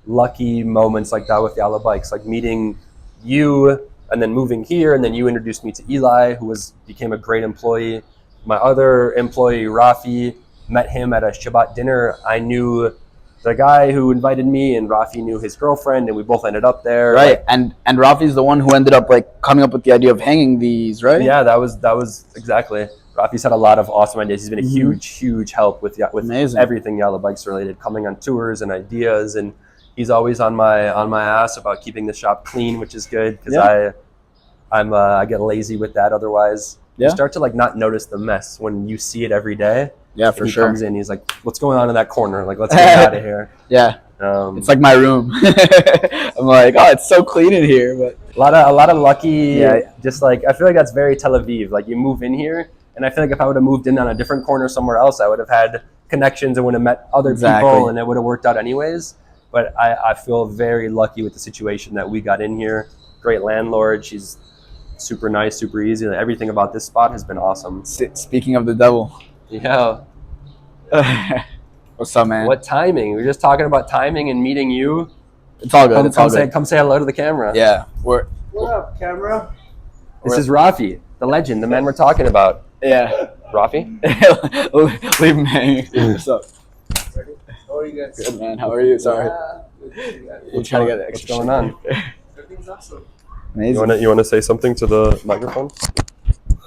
lucky moments like that with Yalla Bikes, like meeting you and then moving here, and then you introduced me to Eli, who became a great employee. My other employee, Rafi, met him at a Shabbat dinner. I knew the guy who invited me, and Rafi knew his girlfriend, and we both ended up there. Right, and Rafi's the one who ended up like coming up with the idea of hanging these, right? Yeah, that was exactly. Rafi's had a lot of awesome ideas. He's been a huge help with everything Yalla Bikes related, coming on tours and ideas, and he's always on my ass about keeping the shop clean, which is good because I get lazy with that. Otherwise, you start to like not notice the mess when you see it every day. Yeah, for sure. He comes in, he's like, "What's going on in that corner? Like, let's get out of here." Yeah, it's like my room. I'm like, oh, it's so clean in here, but a lot of lucky. Just like I feel like that's very Tel Aviv. Like you move in here, and I feel like if I would have moved in on a different corner somewhere else, I would have had connections and would have met other people, and it would have worked out anyways. But I feel very lucky with the situation that we got in here. Great landlord. She's super nice, super easy. Like, everything about this spot has been awesome. Speaking of the devil. Yeah. What's up, man? What timing? We were just talking about timing and meeting you. It's all good. Come say hello to the camera. Yeah. What up, camera? This is Rafi, the legend, the man we're talking about. Yeah. Rafi? Leave him hanging. What's up? How are you guys? Good, man. How are you? Sorry. We're trying to get extra. What's going on? Everything's awesome. Amazing. You want to say something to the microphone?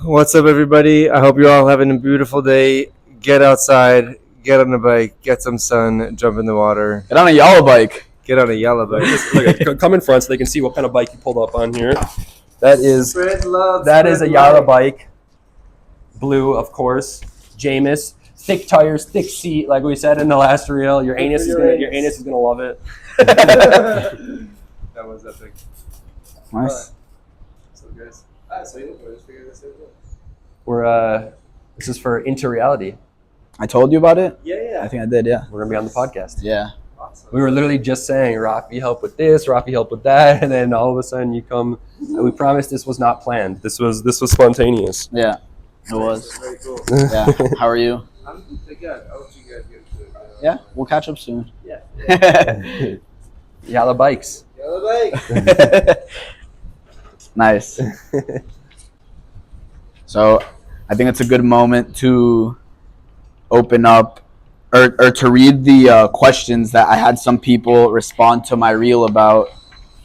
What's up, everybody? I hope you're all having a beautiful day. Get outside, get on a bike, get some sun, jump in the water. Get on a Yalla bike. Get on a Yalla bike. Look, come in front so they can see what kind of bike you pulled up on here. That is a Yalla bike. Blue, of course. Jameis. Thick tires, thick seat, like we said in the last reel. Your anus is gonna love it. That was epic. Nice. So guys, so you just figured this We're this is for Into Reality. I told you about it? Yeah. I think I did, yeah. We're gonna be on the podcast. Yeah. Awesome. We were literally just saying, Rafi help with this, Rafi help with that, and then all of a sudden you come. And we promised this was not planned. This was spontaneous. Yeah. It was. Very cool. Yeah. How are you? I'm good. I hope you guys get to it. Yeah. We'll catch up soon. Yeah. Yalla Bikes. Yalla bike. Nice. So I think it's a good moment to open up or to read the questions that I had some people respond to my reel about.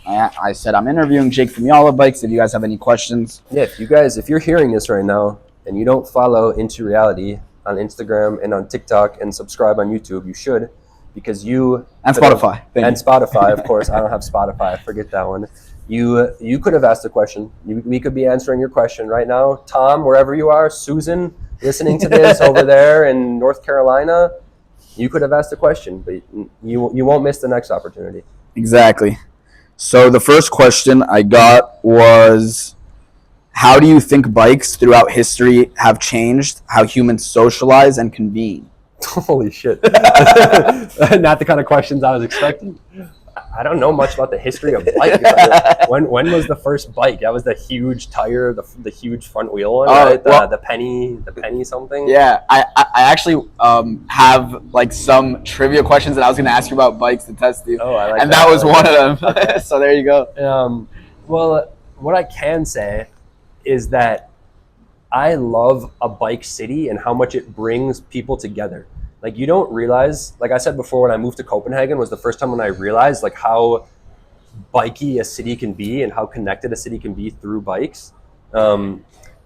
I said, I'm interviewing Jake from Yalla Bikes. If you guys have any questions. Yeah, if you're hearing this right now and you don't follow Into Reality on Instagram and on TikTok and subscribe on YouTube, you should. because you and Spotify. And Spotify, of course. I don't have Spotify. Forget that one. You could have asked a question. We could be answering your question right now. Tom, wherever you are, Susan, listening to this over there in North Carolina, you could have asked a question, but you won't miss the next opportunity. Exactly. So the first question I got was, how do you think bikes throughout history have changed how humans socialize and convene? Holy shit. Not the kind of questions I was expecting. I don't know much about the history of bikes. When was the first bike? That was the huge tire, the huge front wheel one, right? The penny something. Yeah, I actually have like some trivia questions that I was going to ask you about bikes to test you. Oh, I like and that was one of them. Okay. So there you go. Well, what I can say is that I love a bike city and how much it brings people together. Like, you don't realize, like I said before, when I moved to Copenhagen was the first time when I realized like how bikey a city can be and how connected a city can be through bikes. In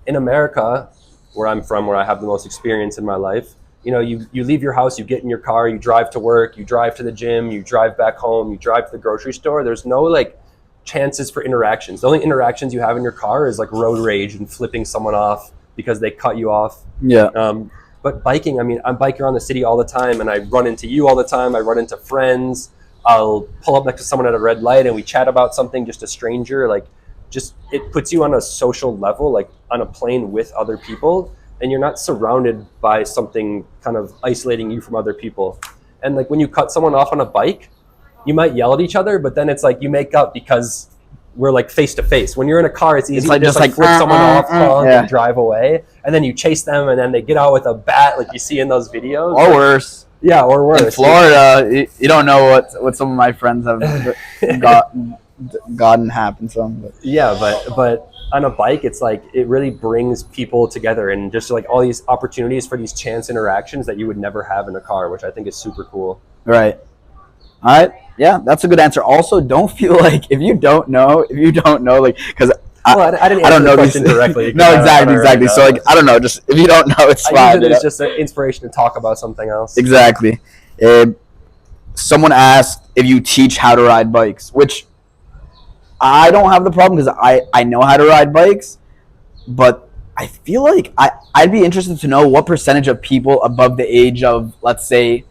America, where I'm from, where I have the most experience in my life, you know, you leave your house, you get in your car, you drive to work, you drive to the gym, you drive back home, you drive to the grocery store. There's no like chances for interactions. The only interactions you have in your car is like road rage and flipping someone off because they cut you off. Yeah. But biking, I mean, I'm biking around the city all the time, and I run into you all the time. I run into friends. I'll pull up next to someone at a red light and we chat about something, just a stranger. Like, just, it puts you on a social level, like on a plane with other people, and you're not surrounded by something kind of isolating you from other people. And like when you cut someone off on a bike, you might yell at each other, but then it's like you make up because we're like face to face. When you're in a car, it's easy to just like flip someone off, and drive away, and then you chase them, and then they get out with a bat, like you see in those videos. Or worse. Yeah, or worse. In Florida, you don't know what some of my friends have gotten happen from. But. Yeah, but on a bike, it's like it really brings people together, and just like all these opportunities for these chance interactions that you would never have in a car, which I think is super cool. Right. All right. Yeah, that's a good answer. Also, don't feel like if you don't know, like, because I didn't answer the question directly. No, exactly. So like, I don't know. Just if you don't know, it's fine. I use it as just an inspiration to talk about something else. Exactly. Someone asked if you teach how to ride bikes, which I don't have the problem because I know how to ride bikes, but I feel like I'd be interested to know what percentage of people above the age of, let's say,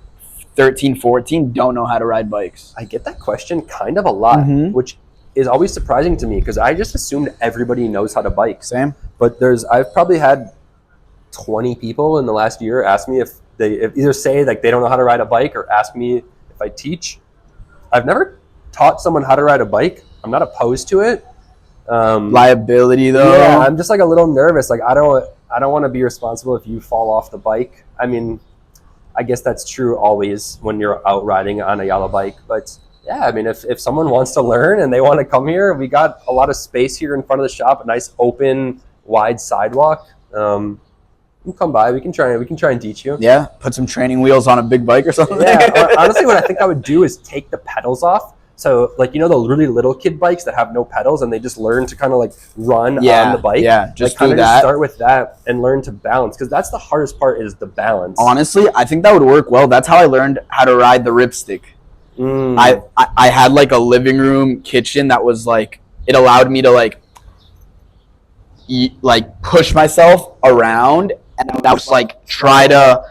13, 14 don't know how to ride bikes. I get that question kind of a lot, which is always surprising to me because I just assumed everybody knows how to bike. Same. But I've probably had 20 people in the last year ask me if either say like they don't know how to ride a bike or ask me if I teach. I've never taught someone how to ride a bike. I'm not opposed to it. Liability though. Yeah, I'm just like a little nervous. Like I don't want to be responsible if you fall off the bike. I mean, I guess that's true always when you're out riding on a Yalla bike. But yeah, I mean, if someone wants to learn and they want to come here, we got a lot of space here in front of the shop, a nice open, wide sidewalk. You can come by. We can try and teach you. Yeah, put some training wheels on a big bike or something. Yeah, honestly, what I think I would do is take the pedals off. So, like, you know, the really little kid bikes that have no pedals and they just learn to kind of like run on the bike. Yeah, just like, do that. Just start with that and learn to balance, because that's the hardest part, is the balance. Honestly, I think that would work well. That's how I learned how to ride the ripstick. I had like a living room kitchen that was like, it allowed me to like push myself around, and I was like try to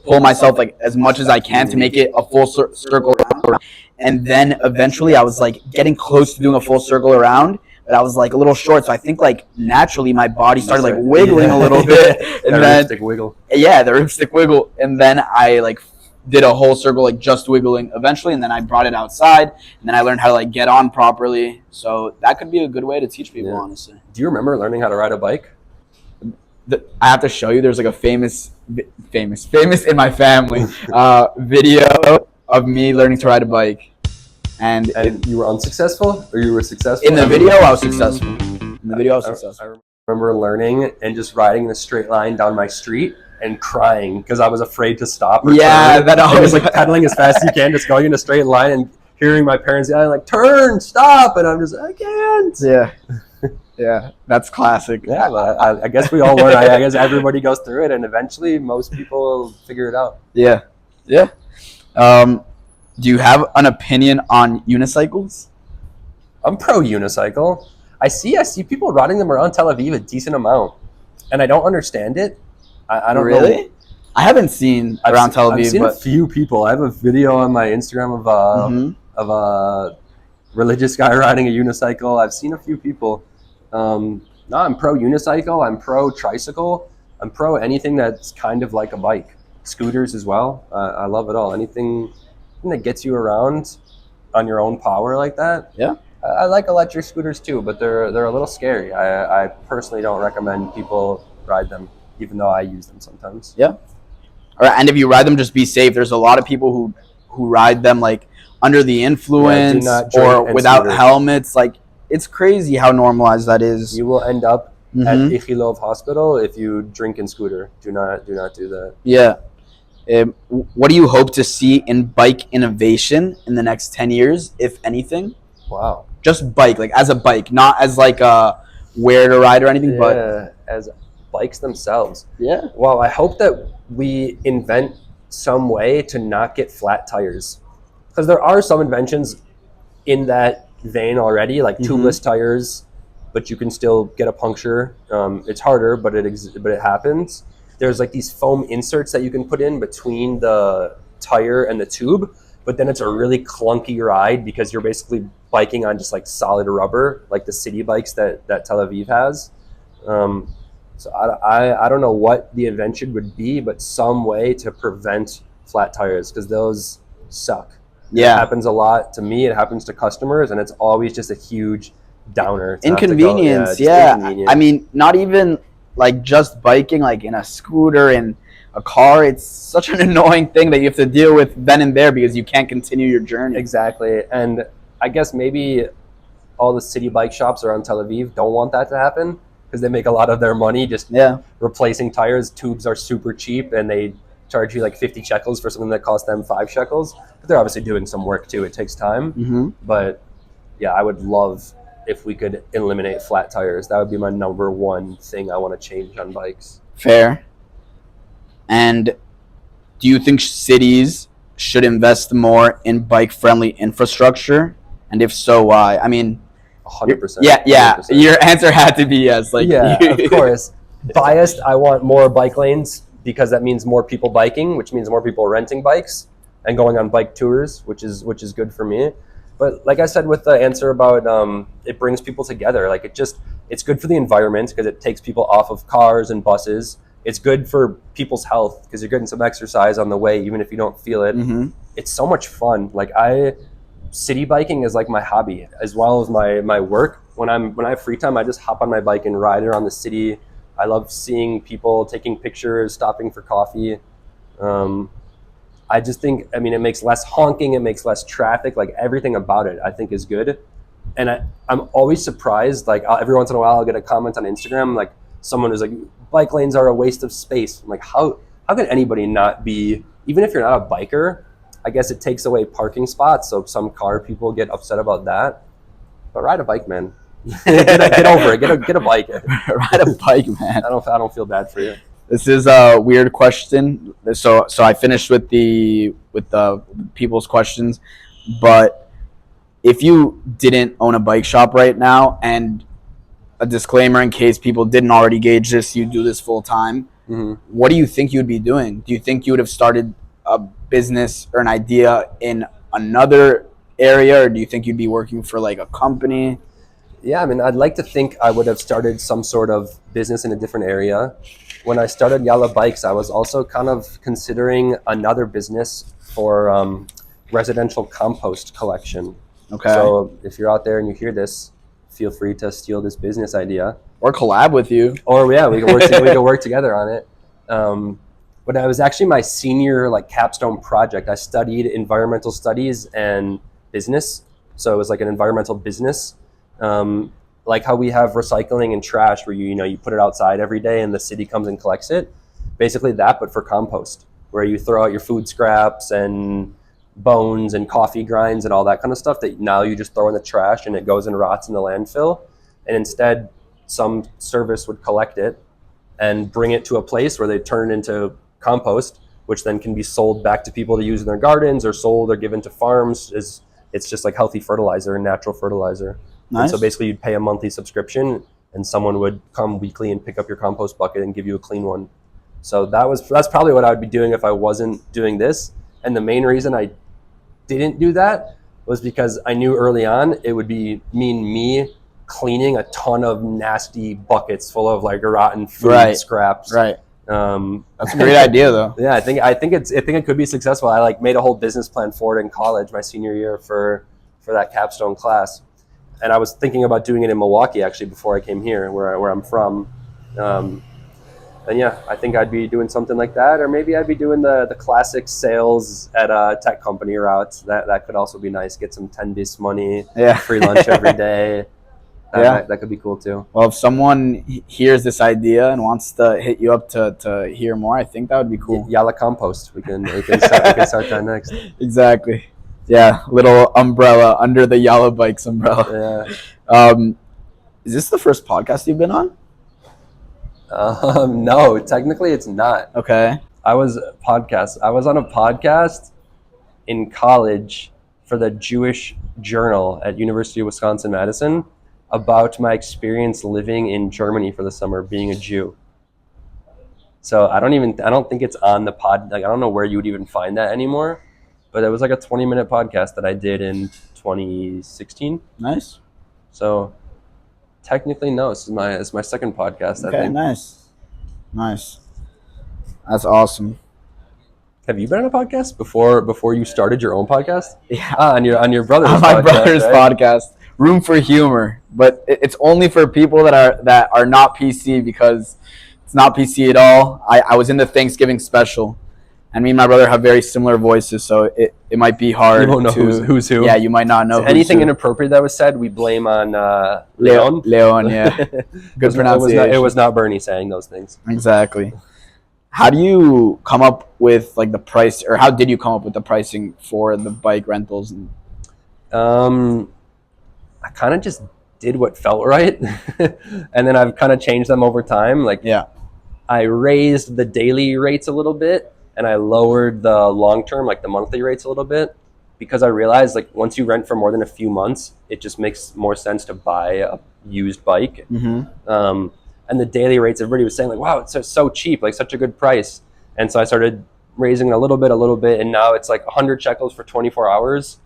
pull myself like as much as I can to make it a full circle around. And then eventually I was like getting close to doing a full circle around, but I was like a little short. So I think like naturally my body started like wiggling a little bit. And then ripstick wiggle. Yeah, the ripstick wiggle. And then I like did a whole circle, like just wiggling eventually. And then I brought it outside, and then I learned how to like get on properly. So that could be a good way to teach people, honestly. Do you remember learning how to ride a bike? I have to show you. There's like a famous in my family video of me learning to ride a bike, and you were unsuccessful, or you were successful? In the video, I was successful. I remember learning and just riding in a straight line down my street and crying because I was afraid to stop. That always like pedaling as fast as you can, just going in a straight line and hearing my parents yelling like "Turn, stop!" and I'm just I can't. Yeah, that's classic. Yeah, but I guess we all learn. I guess everybody goes through it, and eventually most people will figure it out. Yeah. Do you have an opinion on unicycles? I'm pro unicycle. I see people riding them around Tel Aviv a decent amount, and I don't understand it. I don't really? know. I haven't seen around Tel Aviv, I've seen but a few people. I have a video on my Instagram of a religious guy riding a unicycle. I've seen a few people. No, I'm pro unicycle. I'm pro tricycle. I'm pro anything that's kind of like a bike. Scooters as well. I love it all. Anything that gets you around on your own power like that. Yeah. I like electric scooters too, but they're a little scary. I personally don't recommend people ride them, even though I use them sometimes. Yeah. All right, and if you ride them, just be safe. There's a lot of people who ride them like under the influence or without helmets. Like, it's crazy how normalized that is. You will end up at Ichilov Hospital if you drink and scooter. Do not do that. Yeah. What do you hope to see in bike innovation in the next 10 years, if anything? Wow. Just bike, like as a bike, not as like a where to ride or anything, but as bikes themselves. Yeah. Well, I hope that we invent some way to not get flat tires, because there are some inventions in that vein already, like tubeless tires, but you can still get a puncture. It's harder, but it happens. There's like these foam inserts that you can put in between the tire and the tube, but then it's a really clunky ride because you're basically biking on just like solid rubber, like the city bikes that Tel Aviv has. So I don't know what the invention would be, but some way to prevent flat tires, because those suck. Yeah. It happens a lot to me. It happens to customers, and it's always just a huge downer. Inconvenience. Inconvenient. I mean, not even like just biking, like in a scooter and a car. It's such an annoying thing that you have to deal with then and there because you can't continue your journey. Exactly. And I guess maybe all the city bike shops around Tel Aviv don't want that to happen, because they make a lot of their money just replacing tires. Tubes are super cheap, and they charge you like 50 shekels for something that costs them 5 shekels. But they're obviously doing some work too. It takes time. But yeah, I would love if we could eliminate flat tires. That would be my number one thing I want to change on bikes. Fair. And do you think cities should invest more in bike-friendly infrastructure? And if so, why? I mean, 100%. Yeah. 100%. Your answer had to be yes. Like, yeah, of course. Biased, I want more bike lanes, because that means more people biking, which means more people renting bikes and going on bike tours, which is good for me. But like I said with the answer about it brings people together. Like it's good for the environment because it takes people off of cars and buses. It's good for people's health because you're getting some exercise on the way, even if you don't feel it. It's so much fun. Like city biking is like my hobby as well as my work. When I have free time, I just hop on my bike and ride around the city. I love seeing people taking pictures, stopping for coffee. I just think, I mean, it makes less honking, it makes less traffic, like everything about it I think is good. And I'm always surprised, like every once in a while I'll get a comment on Instagram, like someone who's like, bike lanes are a waste of space. I'm like, how can anybody not be, even if you're not a biker, I guess it takes away parking spots, so some car people get upset about that. But ride a bike, man. get over it. Get a bike. Ride a bike, man. I don't feel bad for you. This is a weird question. So I finished with the people's questions, but if you didn't own a bike shop right now, and a disclaimer in case people didn't already gauge this, you do this full time. What do you think you'd be doing? Do you think you would have started a business or an idea in another area, or do you think you'd be working for like a company? Yeah, I mean, I'd like to think I would have started some sort of business in a different area. When I started Yalla Bikes, I was also kind of considering another business for residential compost collection. Okay. So if you're out there and you hear this, feel free to steal this business idea. Or collab with you. Or yeah, we can work together on it. But it was actually my senior capstone project. I studied environmental studies and business. So it was like an environmental business. Like how we have recycling and trash where you put it outside every day and the city comes and collects it. Basically that, but for compost, where you throw out your food scraps and bones and coffee grinds and all that kind of stuff that now you just throw in the trash and it goes and rots in the landfill. And instead some service would collect it and bring it to a place where they turn it into compost, which then can be sold back to people to use in their gardens or sold or given to farms. It's just like healthy fertilizer and natural fertilizer. Nice. And so basically you'd pay a monthly subscription and someone would come weekly and pick up your compost bucket and give you a clean one. So that's probably what I would be doing if I wasn't doing this. And the main reason I didn't do that was because I knew early on it would mean me cleaning a ton of nasty buckets full of like rotten food scraps. Right. That's a great idea though. Yeah, I think it could be successful. I like made a whole business plan for it in college, my senior year for that capstone class. And I was thinking about doing it in Milwaukee actually before I came here, where I'm from. And yeah, I think I'd be doing something like that, or maybe I'd be doing the classic sales at a tech company route. That could also be nice. Get some 10 bis money, free lunch every day. That could be cool too. Well, if someone hears this idea and wants to hit you up to hear more, I think that would be cool. Yalla compost. We can start that next. Exactly. Yeah, little umbrella under the Yalla Bikes umbrella. Yeah. Is this the first podcast you've been on? No, technically it's not. Okay. I was on a podcast in college for the Jewish Journal at University of Wisconsin-Madison about my experience living in Germany for the summer, being a Jew. So I don't think it's on the pod. Like, I don't know where you would even find that anymore, but it was like a 20-minute podcast that I did in 2016. Nice. So technically, no, it's my second podcast. Okay, I think. Nice. That's awesome. Have you been on a podcast before you started your own podcast? Yeah. On your brother's on podcast. My brother's right? podcast. Room for humor, but it's only for people that are not PC, because it's not PC at all. I was in the Thanksgiving special, and me and my brother have very similar voices, so it might be hard. You won't know who's who. Yeah, you might not know. Anything inappropriate that was said, we blame on Leon. Leon, yeah. Good pronunciation. It was not Bernie saying those things. Exactly. How do you come up with like the price, or how did you come up with the pricing for the bike rentals? I kind of just did what felt right, and then I've kind of changed them over time. Like, I raised the daily rates a little bit, and I lowered the long term, like the monthly rates a little bit, because I realized like once you rent for more than a few months, it just makes more sense to buy a used bike. Mm-hmm. And the daily rates, everybody was saying like, wow, it's so cheap, like such a good price. And so I started raising it a little bit, and now it's like 100 shekels for 24 hours.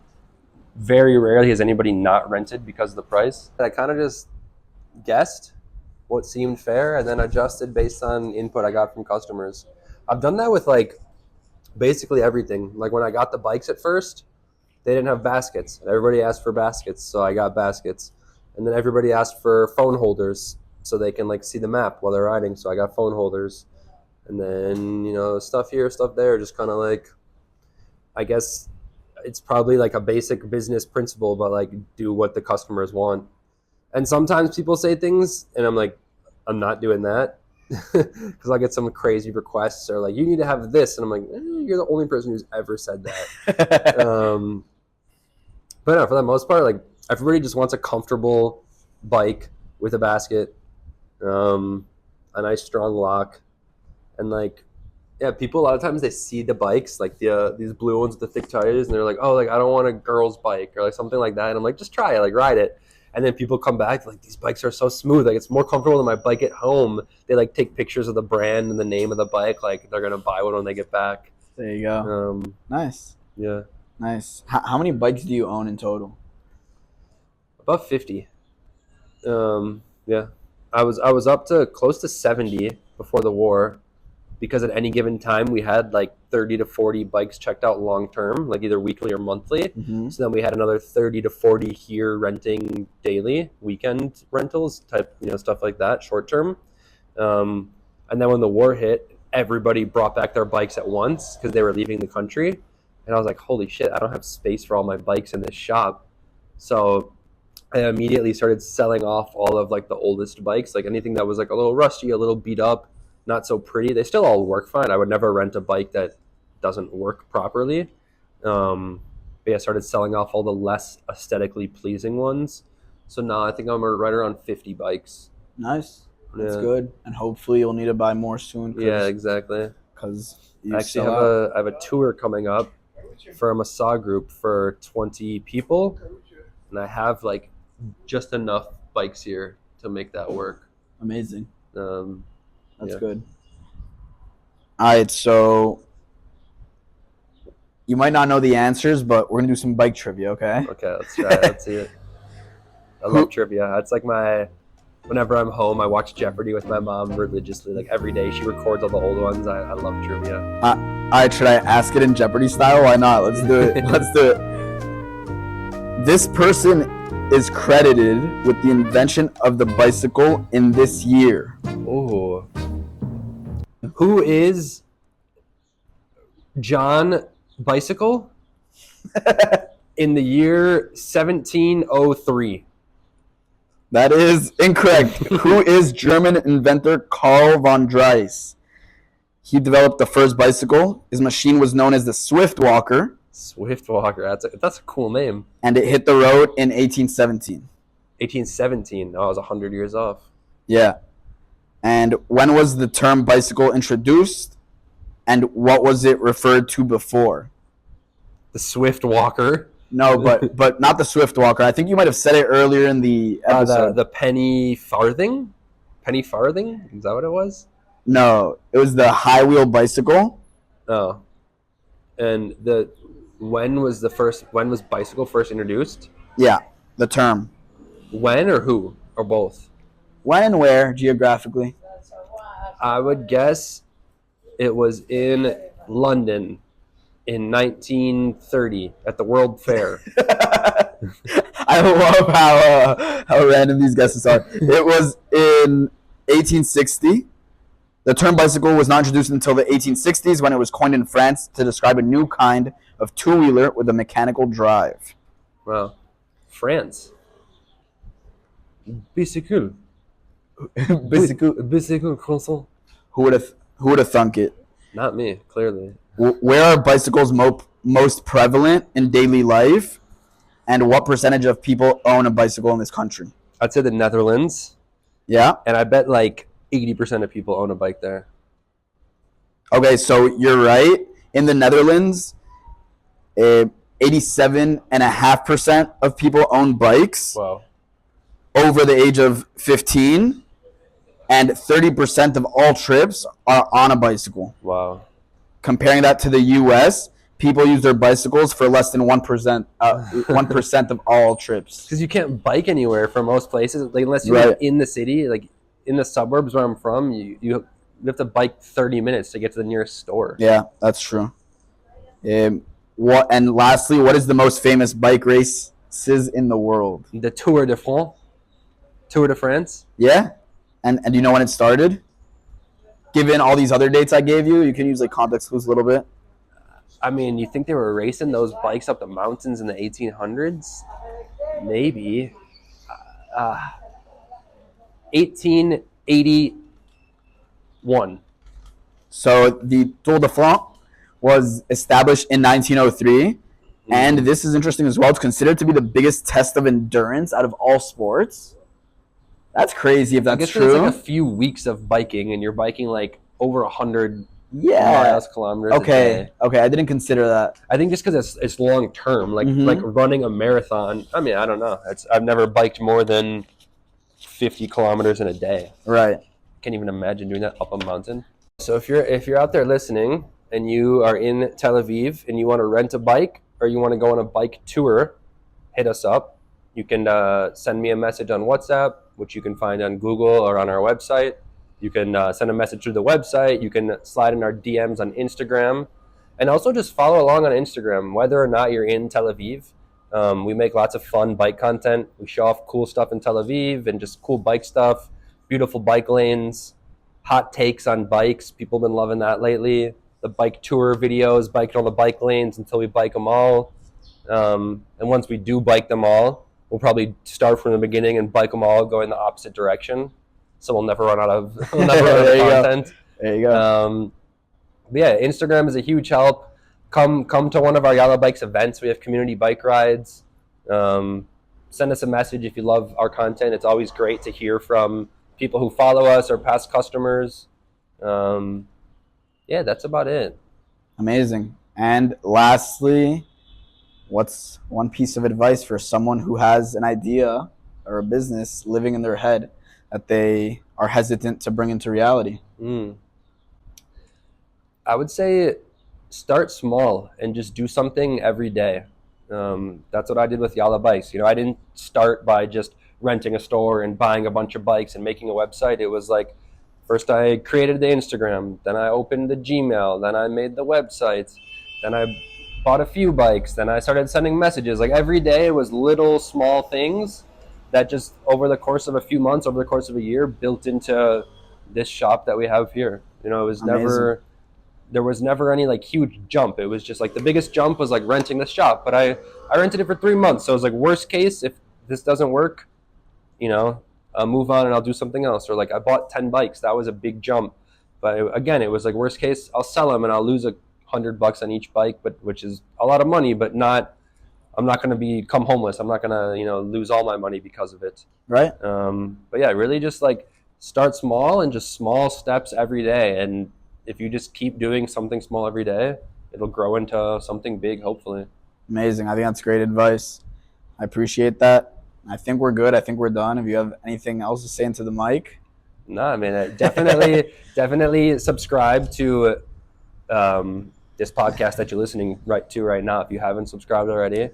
Very rarely has anybody not rented because of the price. I kind of just guessed what seemed fair and then adjusted based on input I got from customers. I've done that with like basically everything. Like when I got the bikes at first, they didn't have baskets. Everybody asked for baskets, so I got baskets. And then everybody asked for phone holders so they can like see the map while they're riding, so I got phone holders. And then, stuff here, stuff there, just kind of like, I guess it's probably like a basic business principle, but like do what the customers want. And sometimes people say things and I'm like, I'm not doing that, because I get some crazy requests or like, you need to have this, and I'm like, you're the only person who's ever said that. But no, for the most part, like everybody just wants a comfortable bike with a basket, a nice strong lock, and like, yeah, people a lot of times they see the bikes, like these blue ones with the thick tires, and they're like, oh, like I don't want a girl's bike or like something like that. And I'm like, just try it, like ride it. And then people come back like, these bikes are so smooth, like it's more comfortable than my bike at home. They like take pictures of the brand and the name of the bike, like they're gonna buy one when they get back. There you go. Nice. Yeah. Nice. How many bikes do you own in total? About 50. Yeah. I was up to close to 70 before the war, because at any given time we had like 30 to 40 bikes checked out long term, like either weekly or monthly. Mm-hmm. So then we had another 30 to 40 here renting daily, weekend rentals type, stuff like that, short term. And then when the war hit, everybody brought back their bikes at once because they were leaving the country. And I was like, holy shit, I don't have space for all my bikes in this shop. So I immediately started selling off all of like the oldest bikes, like anything that was like a little rusty, a little beat up, not so pretty. They still all work fine. I would never rent a bike that doesn't work properly. But yeah, I started selling off all the less aesthetically pleasing ones. So now I think I'm right around 50 bikes. Nice. That's good. And hopefully you'll need to buy more soon. Yeah, exactly. because I actually have a tour coming up for a massage group for 20 people, and I have like just enough bikes here to make that work. Amazing. That's good. All right, so you might not know the answers, but we're gonna do some bike trivia, okay? Okay, let's try it. Let's see it. I love trivia. It's like whenever I'm home, I watch Jeopardy with my mom religiously. Like every day, she records all the old ones. I love trivia. All right, should I ask it in Jeopardy style? Why not? Let's do it. Let's do it. This person is credited with the invention of the bicycle in this year. Oh. Who is John Bicycle in the year 1703? That is incorrect. Who is German inventor Karl von Drais? He developed the first bicycle. His machine was known as the Swift Walker. Swift Walker. That's a cool name. And it hit the road in 1817. 1817. Oh, I was 100 years off. Yeah. And when was the term bicycle introduced? And what was it referred to before? The Swift Walker. No, but not the Swift Walker. I think you might have said it earlier in the episode. The penny farthing? Penny farthing? Is that what it was? No, it was the high wheel bicycle. Oh. And when was bicycle first introduced? Yeah, the term. When or who? Or both? When and where geographically? I would guess it was in London in 1930 at the World Fair. I love how random these guesses are. It was in 1860. The term bicycle was not introduced until the 1860s when it was coined in France to describe a new kind of two-wheeler with a mechanical drive. Wow. France. Bicycle. Bicycle croissant. Who would have thunk it? Not me, clearly. Where are bicycles most prevalent in daily life, and what percentage of people own a bicycle in this country? I'd say the Netherlands. Yeah. And I bet like 80% of people own a bike there. Okay, so you're right. In the Netherlands, 87.5% of people own bikes. Wow. Over the age of 15, and 30% of all trips are on a bicycle. Wow. Comparing that to the U.S., people use their bicycles for less than 1%. 1% of all trips. Because you can't bike anywhere for most places, like, unless you're right. In the city, like in the suburbs where I'm from. You have to bike 30 minutes to get to the nearest store. Yeah, that's true. And lastly, what is the most famous bike races in the world? The Tour de France. Tour de France. Yeah, and do you know when it started? Given all these other dates I gave you, you can use like context clues a little bit. I mean, you think they were racing those bikes up the mountains in the 1800s? Maybe. 1881. So the Tour de France was established in 1903, and this is interesting as well. It's considered to be the biggest test of endurance out of all sports. That's crazy if that's true. It's like a few weeks of biking, and you're biking like over 100 miles, kilometers a day. Okay, I didn't consider that. I think just because it's long term, like running a marathon. I mean, I don't know. I've never biked more than 50 kilometers in a day. Right. Can't even imagine doing that up a mountain. So if you're out there listening and you are in Tel Aviv and you want to rent a bike or you want to go on a bike tour, hit us up. You can send me a message on WhatsApp, which you can find on Google or on our website. You can send a message through the website. You can slide in our DMs on Instagram. And also just follow along on Instagram, whether or not you're in Tel Aviv. We make lots of fun bike content. We show off cool stuff in Tel Aviv and just cool bike stuff, beautiful bike lanes, hot takes on bikes. People have been loving that lately. The bike tour videos, biking on the bike lanes until we bike them all. And once we do bike them all, we'll probably start from the beginning and bike them all, go in the opposite direction. So we'll never run out of content. There you go. But yeah, Instagram is a huge help. Come to one of our Yalla Bikes events. We have community bike rides. Send us a message if you love our content. It's always great to hear from people who follow us or past customers. yeah, that's about it. Amazing. And lastly, what's one piece of advice for someone who has an idea or a business living in their head that they are hesitant to bring into reality? I would say start small and just do something every day. That's what I did with Yalla bikes. I didn't start by just renting a store and buying a bunch of bikes and making a website. It was like, first I created the Instagram, then I opened the Gmail, then I made the websites, then I bought a few bikes, then I started sending messages. Like every day it was little small things that just over the course of a few months, over the course of a year, built into this shop that we have here. It was Amazing. there was never any like huge jump. It was just like the biggest jump was like renting the shop, but I rented it for 3 months. So it was like worst case, if this doesn't work, I'll move on and I'll do something else. Or like I bought 10 bikes. That was a big jump. But again, it was like worst case, I'll sell them and I'll lose $100 on each bike, but which is a lot of money, but I'm not going to become homeless. I'm not going to, lose all my money because of it. Right. But yeah, really just like start small and just small steps every day. And if you just keep doing something small every day, it'll grow into something big, hopefully. Amazing. I think that's great advice. I appreciate that. I think we're good. I think we're done. If you have anything else to say into the mic. No, I mean, definitely subscribe to this podcast that you're listening to right now if you haven't subscribed already.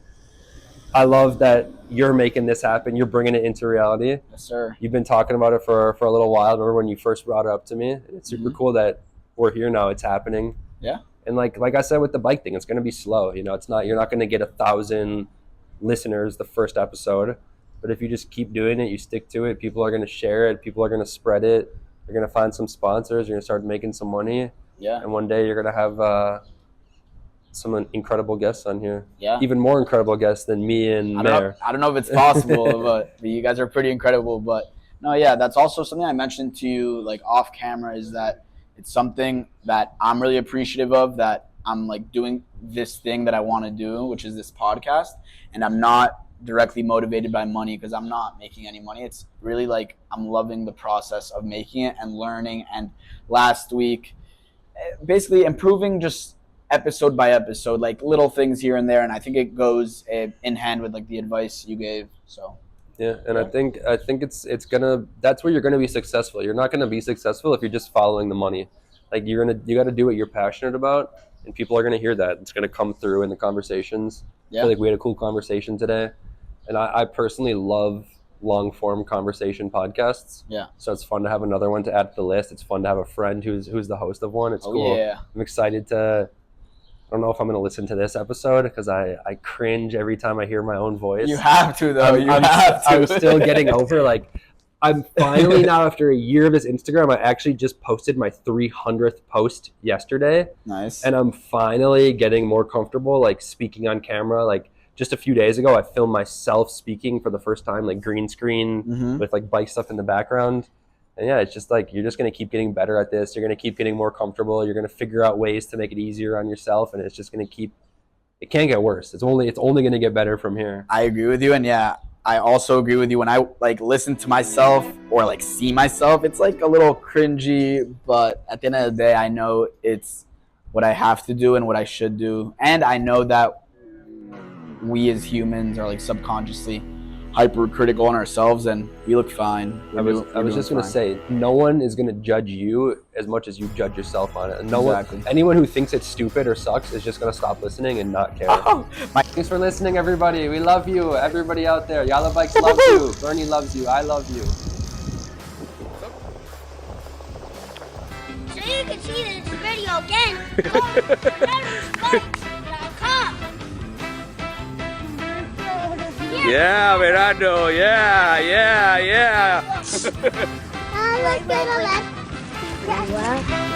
I love that you're making this happen. You're bringing it into reality. Yes, sir. You've been talking about it for a little while. I remember when you first brought it up to me. It's super cool that we're here now. It's happening. Yeah. And like I said with the bike thing, it's going to be slow. It's not, you're not going to get 1,000 listeners the first episode. But if you just keep doing it, you stick to it, people are going to share it, people are going to spread it, you're going to find some sponsors, you're going to start making some money. Yeah. And one day you're going to have some incredible guests on here. Yeah. Even more incredible guests than me and Mayor. I don't know if it's possible, but you guys are pretty incredible. But no, yeah, that's also something I mentioned to you like off camera, is that it's something that I'm really appreciative of, that I'm like doing this thing that I want to do, which is this podcast. And I'm not directly motivated by money because I'm not making any money. It's really like I'm loving the process of making it and learning. And last week, basically improving just episode by episode, like little things here and there. And I think it goes in hand with like the advice you gave. So yeah, and I think it's gonna, that's where you're gonna be successful. You're not gonna be successful if you're just following the money. Like you got to do what you're passionate about, and people are gonna hear that. It's gonna come through in the conversations. Yeah. I feel like we had a cool conversation today, and I personally love long form conversation podcasts. Yeah. So it's fun to have another one to add to the list. It's fun to have a friend who's the host of one. It's cool. Yeah. I'm excited to. I don't know if I'm going to listen to this episode because I cringe every time I hear my own voice. You have to, though. I'm still getting over, like, I'm finally now, after a year of this Instagram, I actually just posted my 300th post yesterday. Nice. And I'm finally getting more comfortable, like, speaking on camera. Like, just a few days ago, I filmed myself speaking for the first time, like, green screen with, like, bike stuff in the background. And yeah, it's just like, you're just going to keep getting better at this. You're going to keep getting more comfortable. You're going to figure out ways to make it easier on yourself. And it's just going to keep, it can't get worse. It's only going to get better from here. I agree with you. And yeah, I also agree with you. When I like listen to myself or like see myself, it's like a little cringy, but at the end of the day, I know it's what I have to do and what I should do. And I know that we as humans are like subconsciously hypercritical on ourselves, and we look fine. I was just going to say, no one is going to judge you as much as you judge yourself on it. And anyone who thinks it's stupid or sucks is just going to stop listening and not care. Thanks for listening, everybody. We love you. Everybody out there. Yalla Bikes loves you. Bernie loves you. I love you. So you can see this video again, go to Bernardo'sBikes.com. Yeah, Verano, yeah. Look to the left.